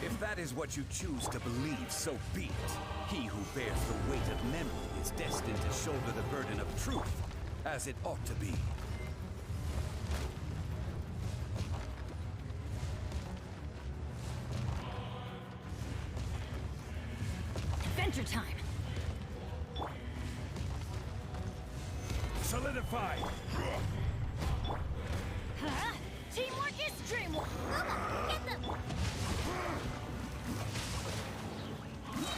If that is what you choose to believe, so be it. He who bears the weight of memory is destined to shoulder the burden of truth, as it ought to be. adventure time. Solidify! Huh? Teamwork is dreamwork. Boba, get them!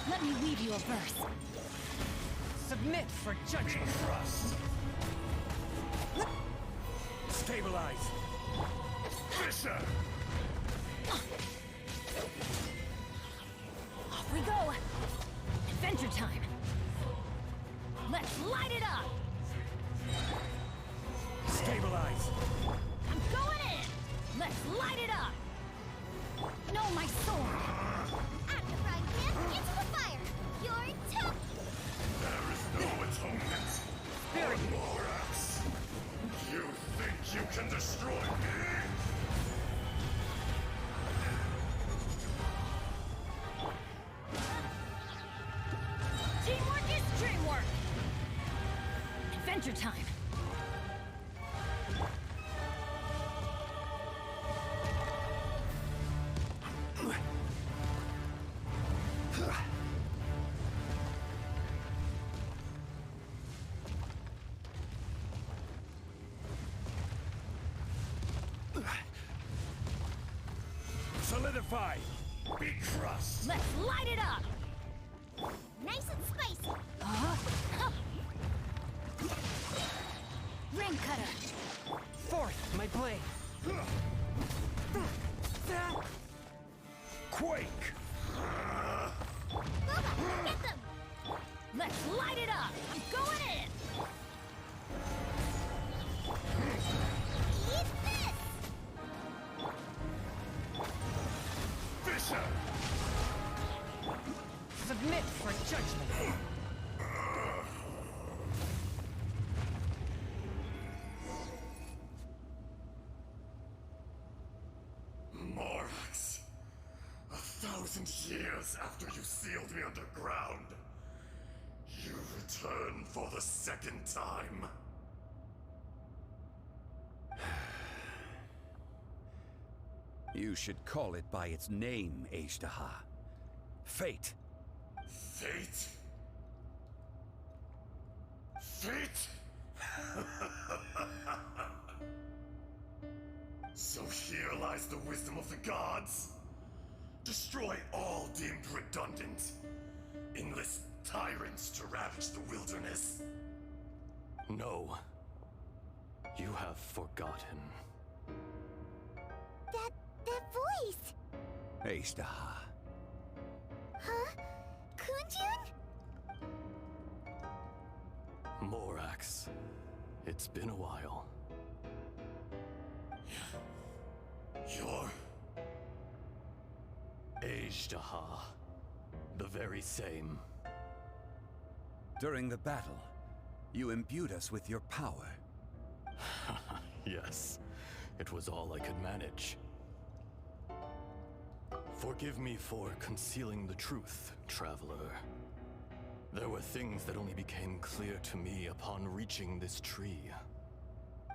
Let me weave you a verse. Submit for judgment. Trust! Stabilize! Fisher! Off we go. Adventure time. Let's light it up. Stabilize! I'm going in. Let's light it up. No, my sword. Out of the frying pan, into the fire! You're tough! There is no atonement! Spirit. Morax! You think you can destroy me? Teamwork is dreamwork. Adventure time. Solidify! Be crushed! Let's light it up. Nice and spicy! Huh? Ring cutter. Forth, my blade. Quake! Boba, get them! Let's light it up. I'm going in. Eat this! Fisher! Submit for judgment. Morax! 1,000 years after you sealed me underground, you return for the second time. You should call it by its name, Ajdaha. Fate. Fate? Fate? So here lies the wisdom of the gods. Destroy all deemed redundant. Enlist tyrants to ravage the wilderness. No. You have forgotten. That voice! Ajdaha. Huh? Kunjun? Morax. It's been a while. You're... Ajdaha. The very same. During the battle, you imbued us with your power. Yes. It was all I could manage. Forgive me for concealing the truth, traveler. There were things that only became clear to me upon reaching this tree.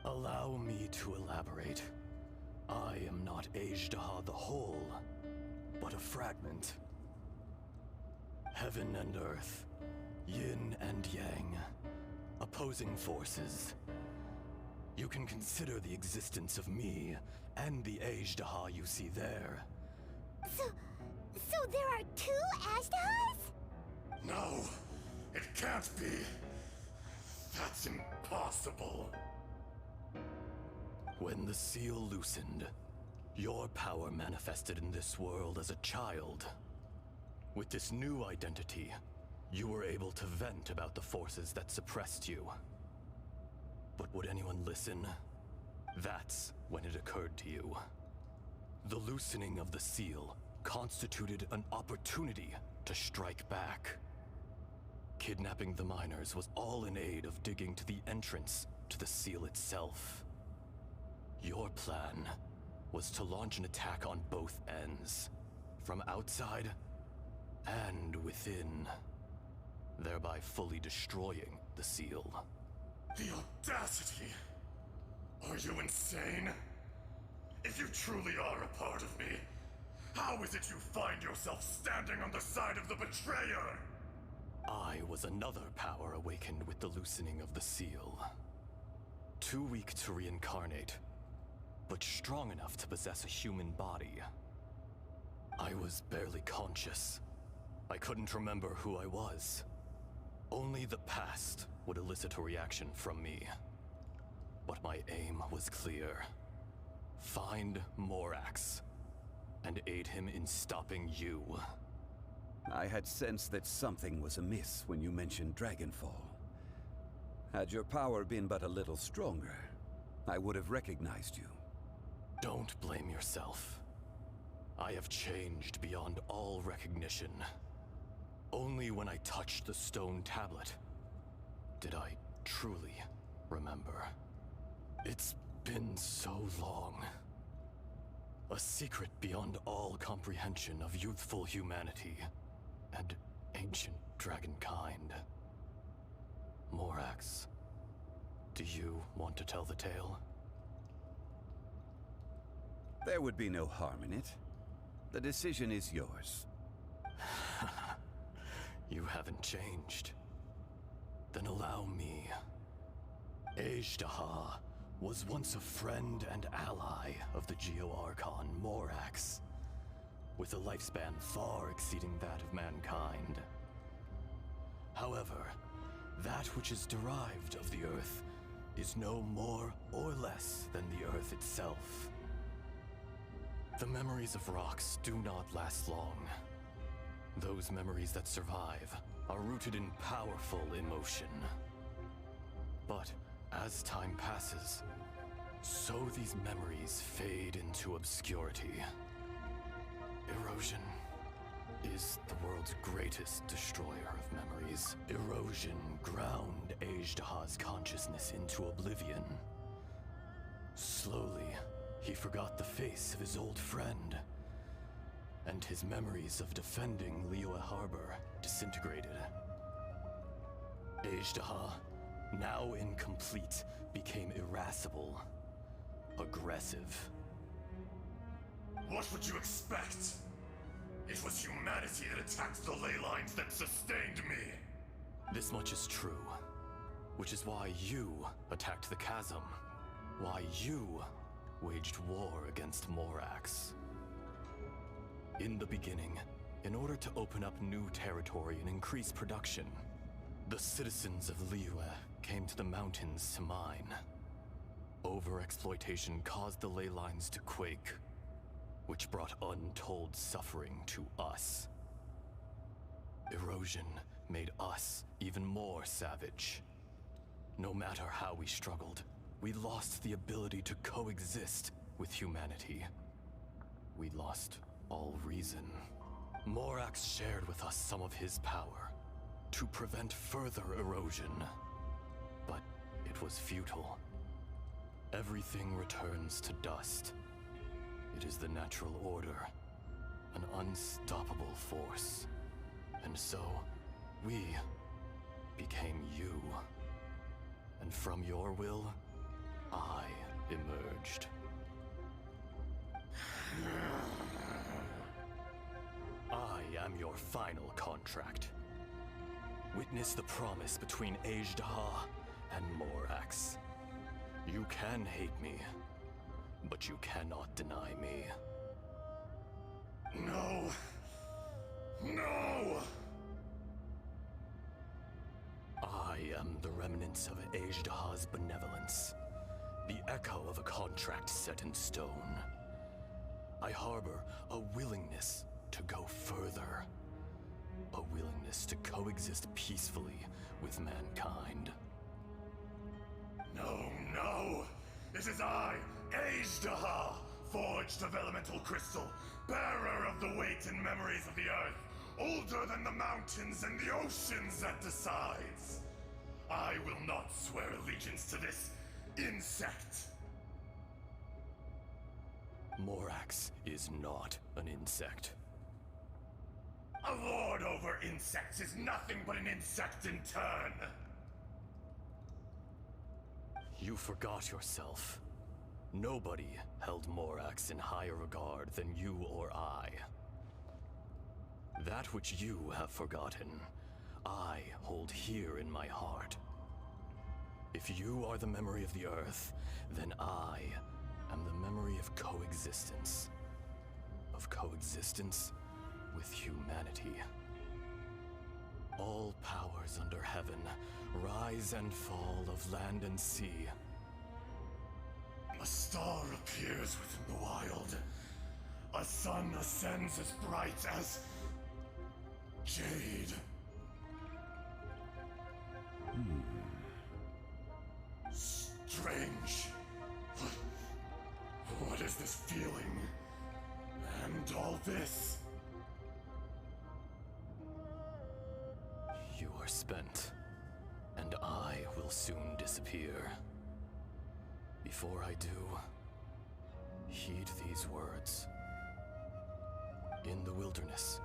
Allow me to elaborate. I am not Ajdaha the whole, but a fragment. Heaven and earth, yin and yang, opposing forces. You can consider the existence of me and the Ajdaha you see there. So there are two Ajdahas? No, it can't be. That's impossible. When the seal loosened, your power manifested in this world as a child. With this new identity, you were able to vent about the forces that suppressed you. But would anyone listen? That's when it occurred to you. The loosening of the seal constituted an opportunity to strike back. Kidnapping the miners was all in aid of digging to the entrance to the seal itself. Your plan was to launch an attack on both ends, from outside and within, thereby fully destroying the seal. The audacity! Are you insane? If you truly are a part of me, how is it you find yourself standing on the side of the betrayer? I was another power awakened with the loosening of the seal. Too weak to reincarnate, but strong enough to possess a human body. I was barely conscious. I couldn't remember who I was. Only the past would elicit a reaction from me. But my aim was clear. Find Morax, and aid him in stopping you. I had sensed that something was amiss when you mentioned Dragonfall. Had your power been but a little stronger, I would have recognized you. Don't blame yourself. I have changed beyond all recognition. Only when I touched the stone tablet did I truly remember. It's been so long. A secret beyond all comprehension of youthful humanity and ancient dragonkind. Morax, do you want to tell the tale? There would be no harm in it. The decision is yours. You haven't changed. Then allow me. Ajdaha was once a friend and ally of the Geo-Archon Morax, with a lifespan far exceeding that of mankind. However, that which is derived of the Earth is no more or less than the Earth itself. The memories of rocks do not last long. Those memories that survive are rooted in powerful emotion. But as time passes, so these memories fade into obscurity. Erosion is the world's greatest destroyer of memories. Erosion ground Ajdaha's consciousness into oblivion. Slowly, he forgot the face of his old friend, and his memories of defending Liyue Harbor disintegrated. Ajdaha, now incomplete, became irascible, aggressive. What would you expect? It was humanity that attacked the ley lines that sustained me. This much is true, which is why you attacked the chasm, why you waged war against Morax. In the beginning, in order to open up new territory and increase production, the citizens of Liyue came to the mountains to mine. Overexploitation caused the ley lines to quake, which brought untold suffering to us. Erosion made us even more savage. No matter how we struggled, we lost the ability to coexist with humanity. We lost all reason. Morax shared with us some of his power to prevent further erosion, but it was futile. Everything returns to dust. It is the natural order, an unstoppable force. And so, we became you. And from your will, I emerged. I am your final contract. Witness the promise between Ajdaha and Morax. You can hate me, but you cannot deny me. No! No! I am the remnants of Ajdaha's benevolence, the echo of a contract set in stone. I harbor a willingness to go further, a willingness to coexist peacefully with mankind. No, no! It is I, Ajdaha, forged of elemental crystal, bearer of the weight and memories of the earth, older than the mountains and the oceans that decides. I will not swear allegiance to this insect. Morax is not an insect. A lord over insects is nothing but an insect in turn. You forgot yourself. Nobody held Morax in higher regard than you or I. That which you have forgotten, I hold here in my heart. If you are the memory of the Earth, then I am the memory of coexistence. Of coexistence with humanity. All powers under heaven, rise and fall of land and sea. A star appears within the wild. A sun ascends as bright as jade. Strange. What is this feeling? And all this? You are spent, and I will soon disappear. Before I do, heed these words. In the wilderness,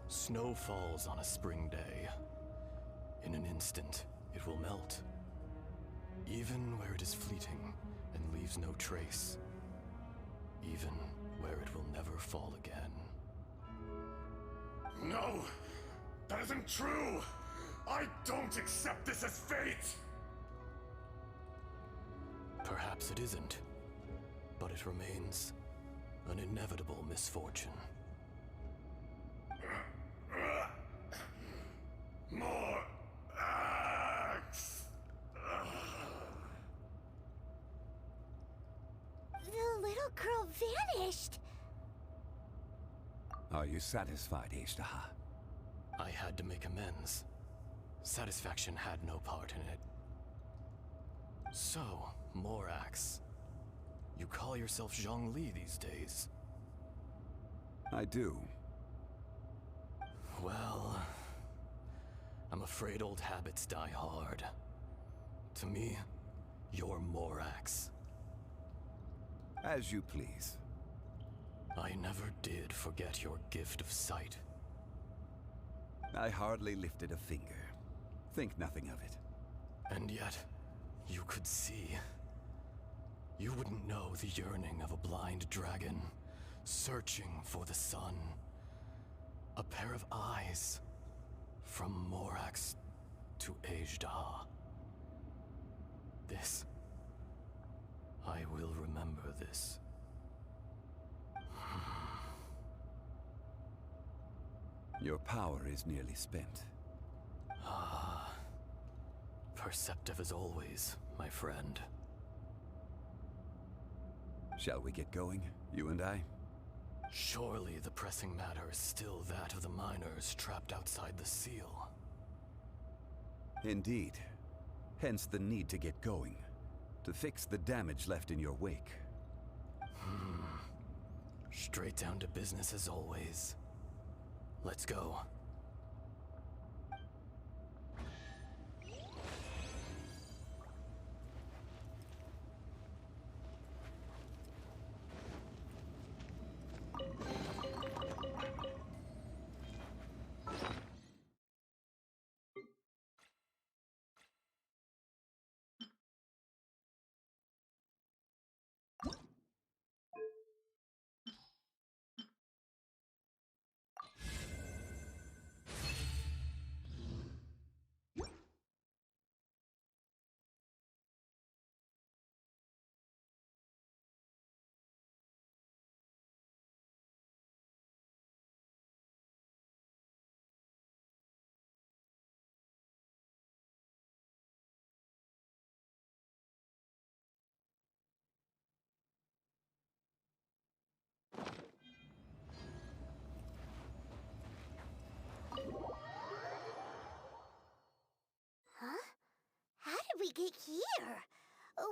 snow falls on a spring day. In an instant, it will melt. Even where it is fleeting and leaves no trace. Even where it will never fall again. No! That isn't true! I don't accept this as fate! Perhaps it isn't, but it remains an inevitable misfortune. More axe! The little girl vanished! Are you satisfied, Ajdaha? I had to make amends. Satisfaction had no part in it. So, Morax, you call yourself Zhongli these days? I do. Well, I'm afraid old habits die hard. To me, you're Morax. As you please. I never did forget your gift of sight. I hardly lifted a finger. Think nothing of it. And yet, you could see. You wouldn't know the yearning of a blind dragon, searching for the sun. A pair of eyes, from Morax to Ajdaha. This. I will remember this. Your power is nearly spent. Ah. Perceptive as always, my friend. Shall we get going, you and I? Surely the pressing matter is still that of the miners trapped outside the seal. Indeed. Hence the need to get going. To fix the damage left in your wake. Straight down to business as always. Let's go.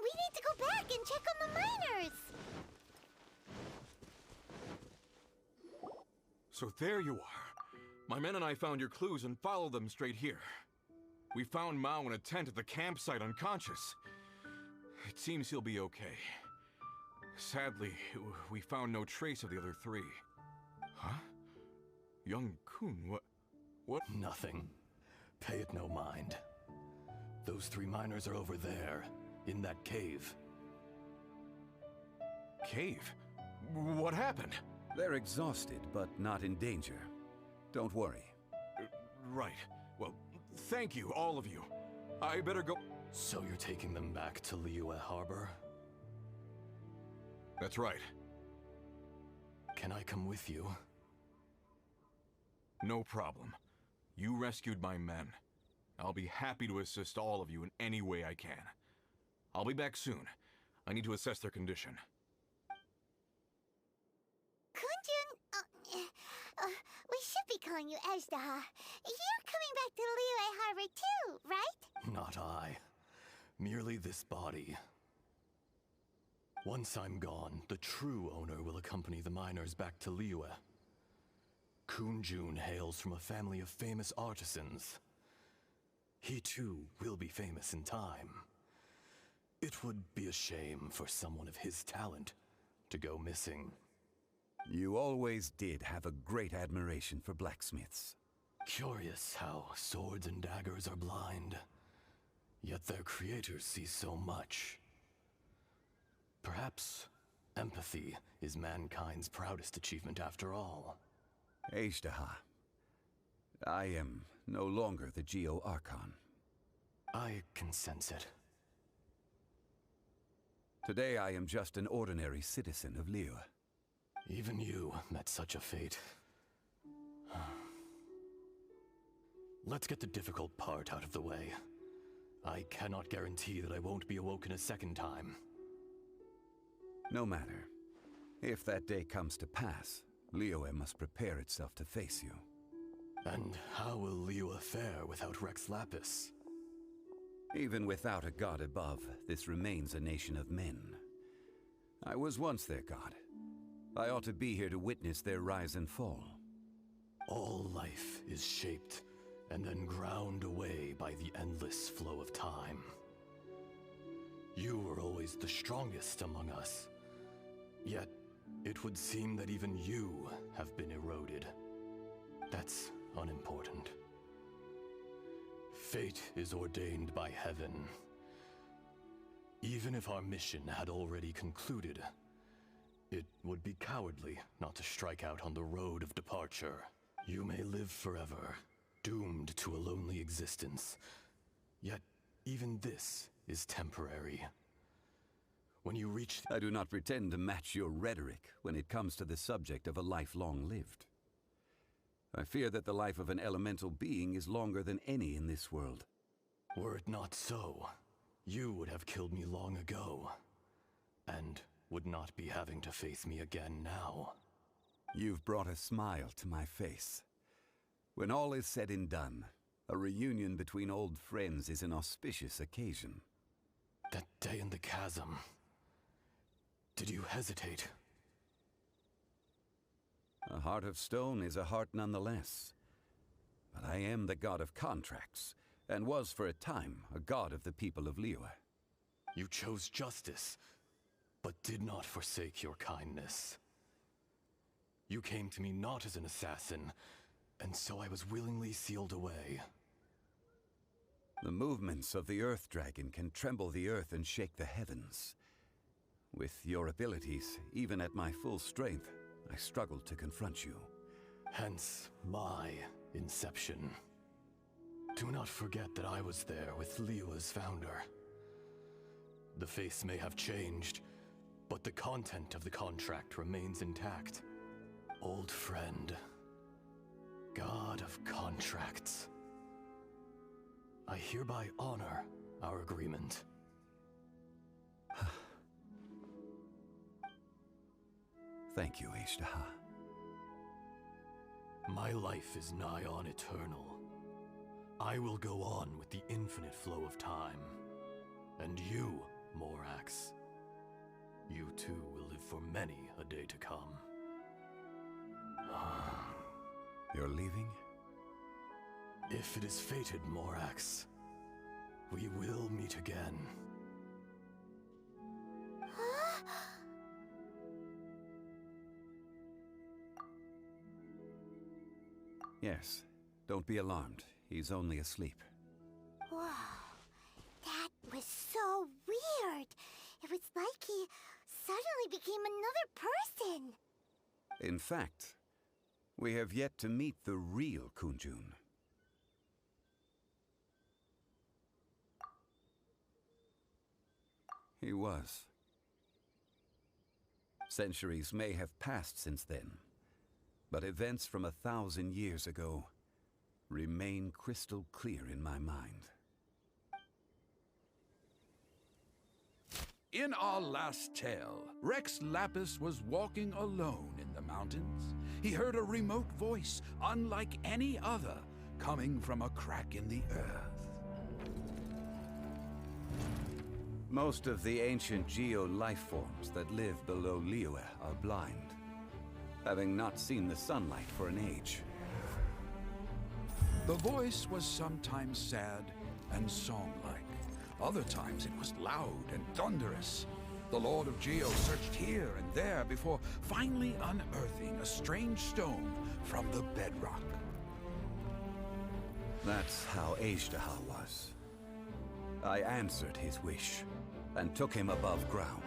We need to go back and check on the miners! So there you are. My men and I found your clues and followed them straight here. We found Mao in a tent at the campsite unconscious. It seems he'll be okay. Sadly, we found no trace of the other three. Huh? Young Kun, what? Nothing. Pay it no mind. Those 3 miners are over there, in that cave. Cave? What happened? They're exhausted, but not in danger. Don't worry. Right. Well, thank you, all of you. I better go. So you're taking them back to Liyue Harbor? That's right. Can I come with you? No problem. You rescued my men. I'll be happy to assist all of you in any way I can. I'll be back soon. I need to assess their condition. Kunjun, we should be calling you Ajdaha. You're coming back to Liyue Harbor too, right? Not I. Merely this body. Once I'm gone, the true owner will accompany the miners back to Liyue. Kunjun hails from a family of famous artisans. He too will be famous in time. It would be a shame for someone of his talent to go missing. You always did have a great admiration for blacksmiths. Curious how swords and daggers are blind, yet their creators see so much. Perhaps empathy is mankind's proudest achievement after all. Ajdaha, I am no longer the Geo-Archon. I can sense it. Today I am just an ordinary citizen of Liyue. Even you met such a fate. Let's get the difficult part out of the way. I cannot guarantee that I won't be awoken a second time. No matter. If that day comes to pass, Liyue must prepare itself to face you. And how will Liyue fare without Rex Lapis? Even without a god above, this remains a nation of men. I was once their god. I ought to be here to witness their rise and fall. All life is shaped and then ground away by the endless flow of time. You were always the strongest among us. Yet, it would seem that even you have been eroded. That's unimportant. Fate is ordained by heaven. Even if our mission had already concluded, it would be cowardly not to strike out on the road of departure. You may live forever, doomed to a lonely existence. Yet, even this is temporary. When you reach... I do not pretend to match your rhetoric when it comes to the subject of a life long lived. I fear that the life of an elemental being is longer than any in this world. Were it not so, you would have killed me long ago, and would not be having to face me again now. You've brought a smile to my face. When all is said and done, a reunion between old friends is an auspicious occasion. That day in the chasm, did you hesitate? A heart of stone is a heart nonetheless. But I am the god of contracts, and was for a time a god of the people of Liyue. You chose justice, but did not forsake your kindness. You came to me not as an assassin, and so I was willingly sealed away. The movements of the Earth Dragon can tremble the earth and shake the heavens. With your abilities, even at my full strength, I struggled to confront you. Hence, my inception. Do not forget that I was there with Liyue's founder. The face may have changed, but the content of the contract remains intact. Old friend. God of contracts. I hereby honor our agreement. Thank you, Ajdaha. My life is nigh on eternal. I will go on with the infinite flow of time. And you Morax. You too will live for many a day to come. You're leaving? If it is fated, Morax, we will meet again. Yes. Don't be alarmed. He's only asleep. Whoa. That was so weird. It was like he suddenly became another person. In fact, we have yet to meet the real Chjun. He was. Centuries may have passed since then, but events from 1,000 years ago remain crystal clear in my mind. In our last tale, Rex Lapis was walking alone in the mountains. He heard a remote voice, unlike any other, coming from a crack in the earth. Most of the ancient geo life forms that live below Liyue are blind, having not seen the sunlight for an age. The voice was sometimes sad and song-like. Other times it was loud and thunderous. The Lord of Geo searched here and there before finally unearthing a strange stone from the bedrock. That's how Ajdaha was. I answered his wish and took him above ground.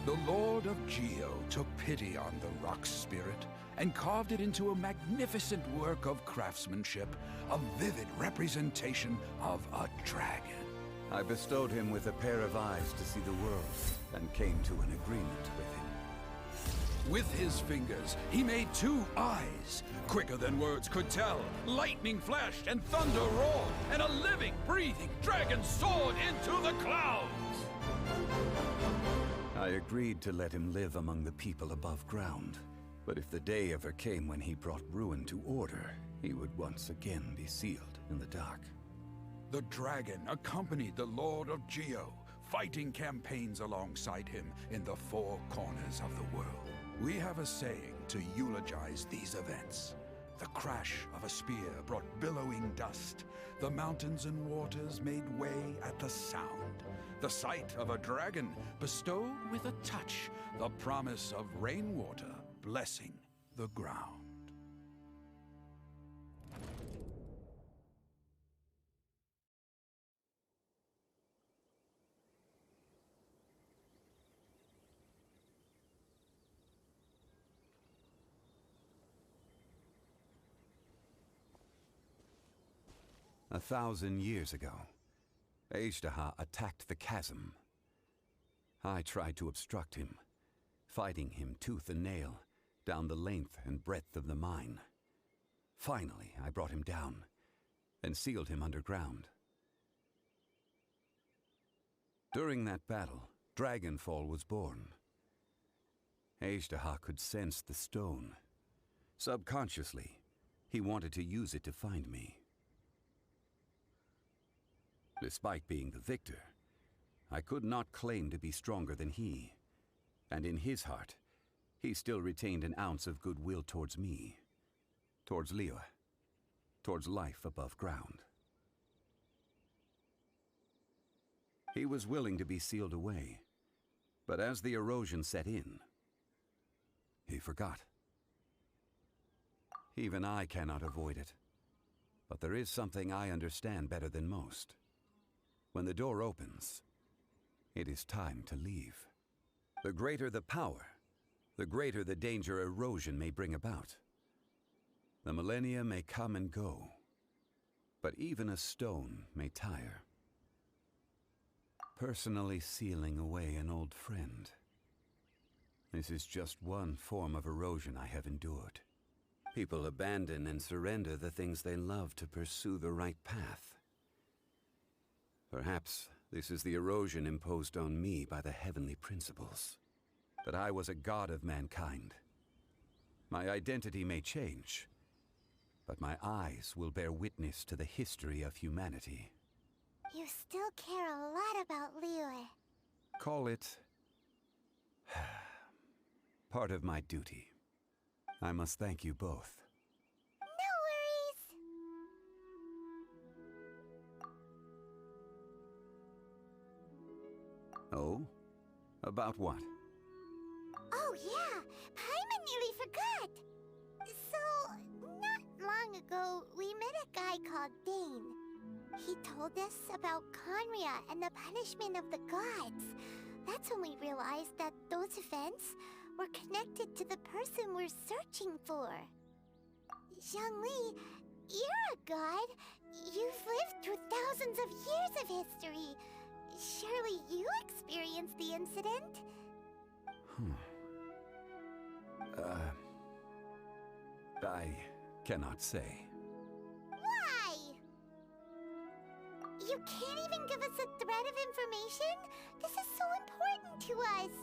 The Lord of Geo took pity on the rock spirit and carved it into a magnificent work of craftsmanship, a vivid representation of a dragon. I bestowed him with a pair of eyes to see the world and came to an agreement with him. With his fingers, he made 2 eyes, quicker than words could tell. Lightning flashed and thunder roared, and a living, breathing dragon soared into the clouds! I agreed to let him live among the people above ground. But if the day ever came when he brought ruin to order, he would once again be sealed in the dark. The dragon accompanied the Lord of Geo, fighting campaigns alongside him in the 4 corners of the world. We have a saying to eulogize these events. The crash of a spear brought billowing dust. The mountains and waters made way at the sound. The sight of a dragon bestowed with a touch the promise of rainwater blessing the ground. A 1,000 years ago, Ajdaha attacked the chasm. I tried to obstruct him, fighting him tooth and nail down the length and breadth of the mine. Finally, I brought him down and sealed him underground. During that battle, Dragonfall was born. Ajdaha could sense the stone. Subconsciously, he wanted to use it to find me. Despite being the victor, I could not claim to be stronger than he, and in his heart, he still retained an ounce of goodwill towards me, towards Liyue, towards life above ground. He was willing to be sealed away, but as the erosion set in, he forgot. Even I cannot avoid it, but there is something I understand better than most. When the door opens, it is time to leave. The greater the power, the greater the danger erosion may bring about. The millennia may come and go, but even a stone may tire. Personally sealing away an old friend. This is just one form of erosion I have endured. People abandon and surrender the things they love to pursue the right path. Perhaps this is the erosion imposed on me by the heavenly principles. That I was a god of mankind. My identity may change, but my eyes will bear witness to the history of humanity. You still care a lot about Liyue. Call it part of my duty. I must thank you both. No worries. Oh? About what? Oh yeah, Paimon nearly forgot. So, not long ago, we met a guy called Dane. He told us about Conria and the punishment of the gods. That's when we realized that those events were connected to the person we're searching for. Zhongli, you're a god. You've lived through thousands of years of history. Surely you experienced the incident? I cannot say. Why? You can't even give us a thread of information? This is so important to us.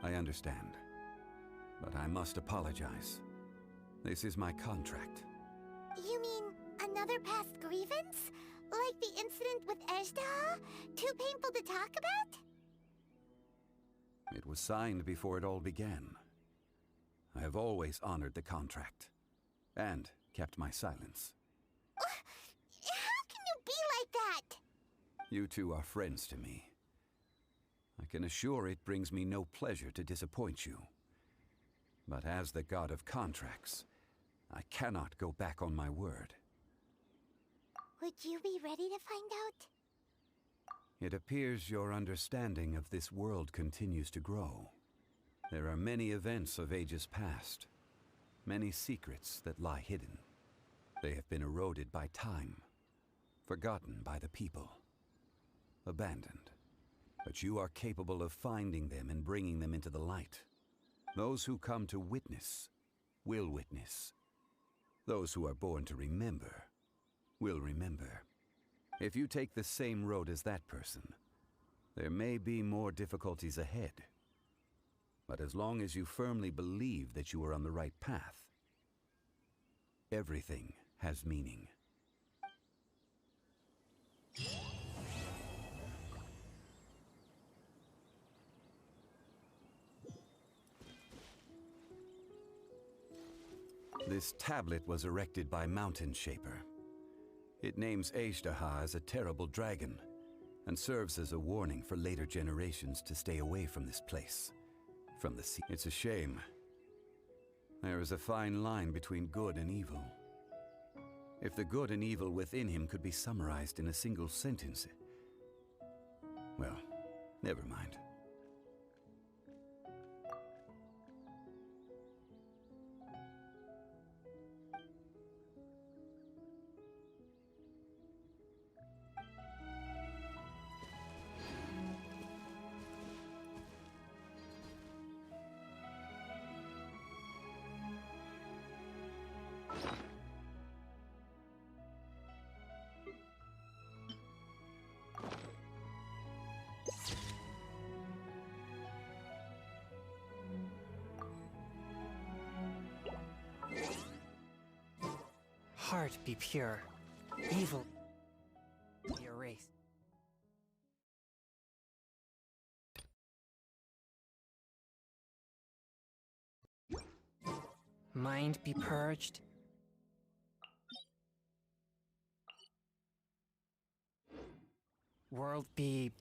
I understand. But I must apologize. This is my contract. You mean another past grievance? Like the incident with Ejda? Too painful to talk about? It was signed before it all began. I have always honored the contract. And kept my silence. How can you be like that? You two are friends to me. I can assure it brings me no pleasure to disappoint you. But as the god of contracts, I cannot go back on my word. Would you be ready to find out? It appears your understanding of this world continues to grow. There are many events of ages past, many secrets that lie hidden. They have been eroded by time, forgotten by the people, abandoned. But you are capable of finding them and bringing them into the light. Those who come to witness will witness. Those who are born to remember will remember. If you take the same road as that person, there may be more difficulties ahead. But as long as you firmly believe that you are on the right path, everything has meaning. This tablet was erected by Mountain Shaper. It names Ejdaha as a terrible dragon, and serves as a warning for later generations to stay away from this place. From the sea. It's a shame. There is a fine line between good and evil. If the good and evil within him could be summarized in a single sentence... Well, never mind. Heart be pure, evil be erased. Mind be purged. World be,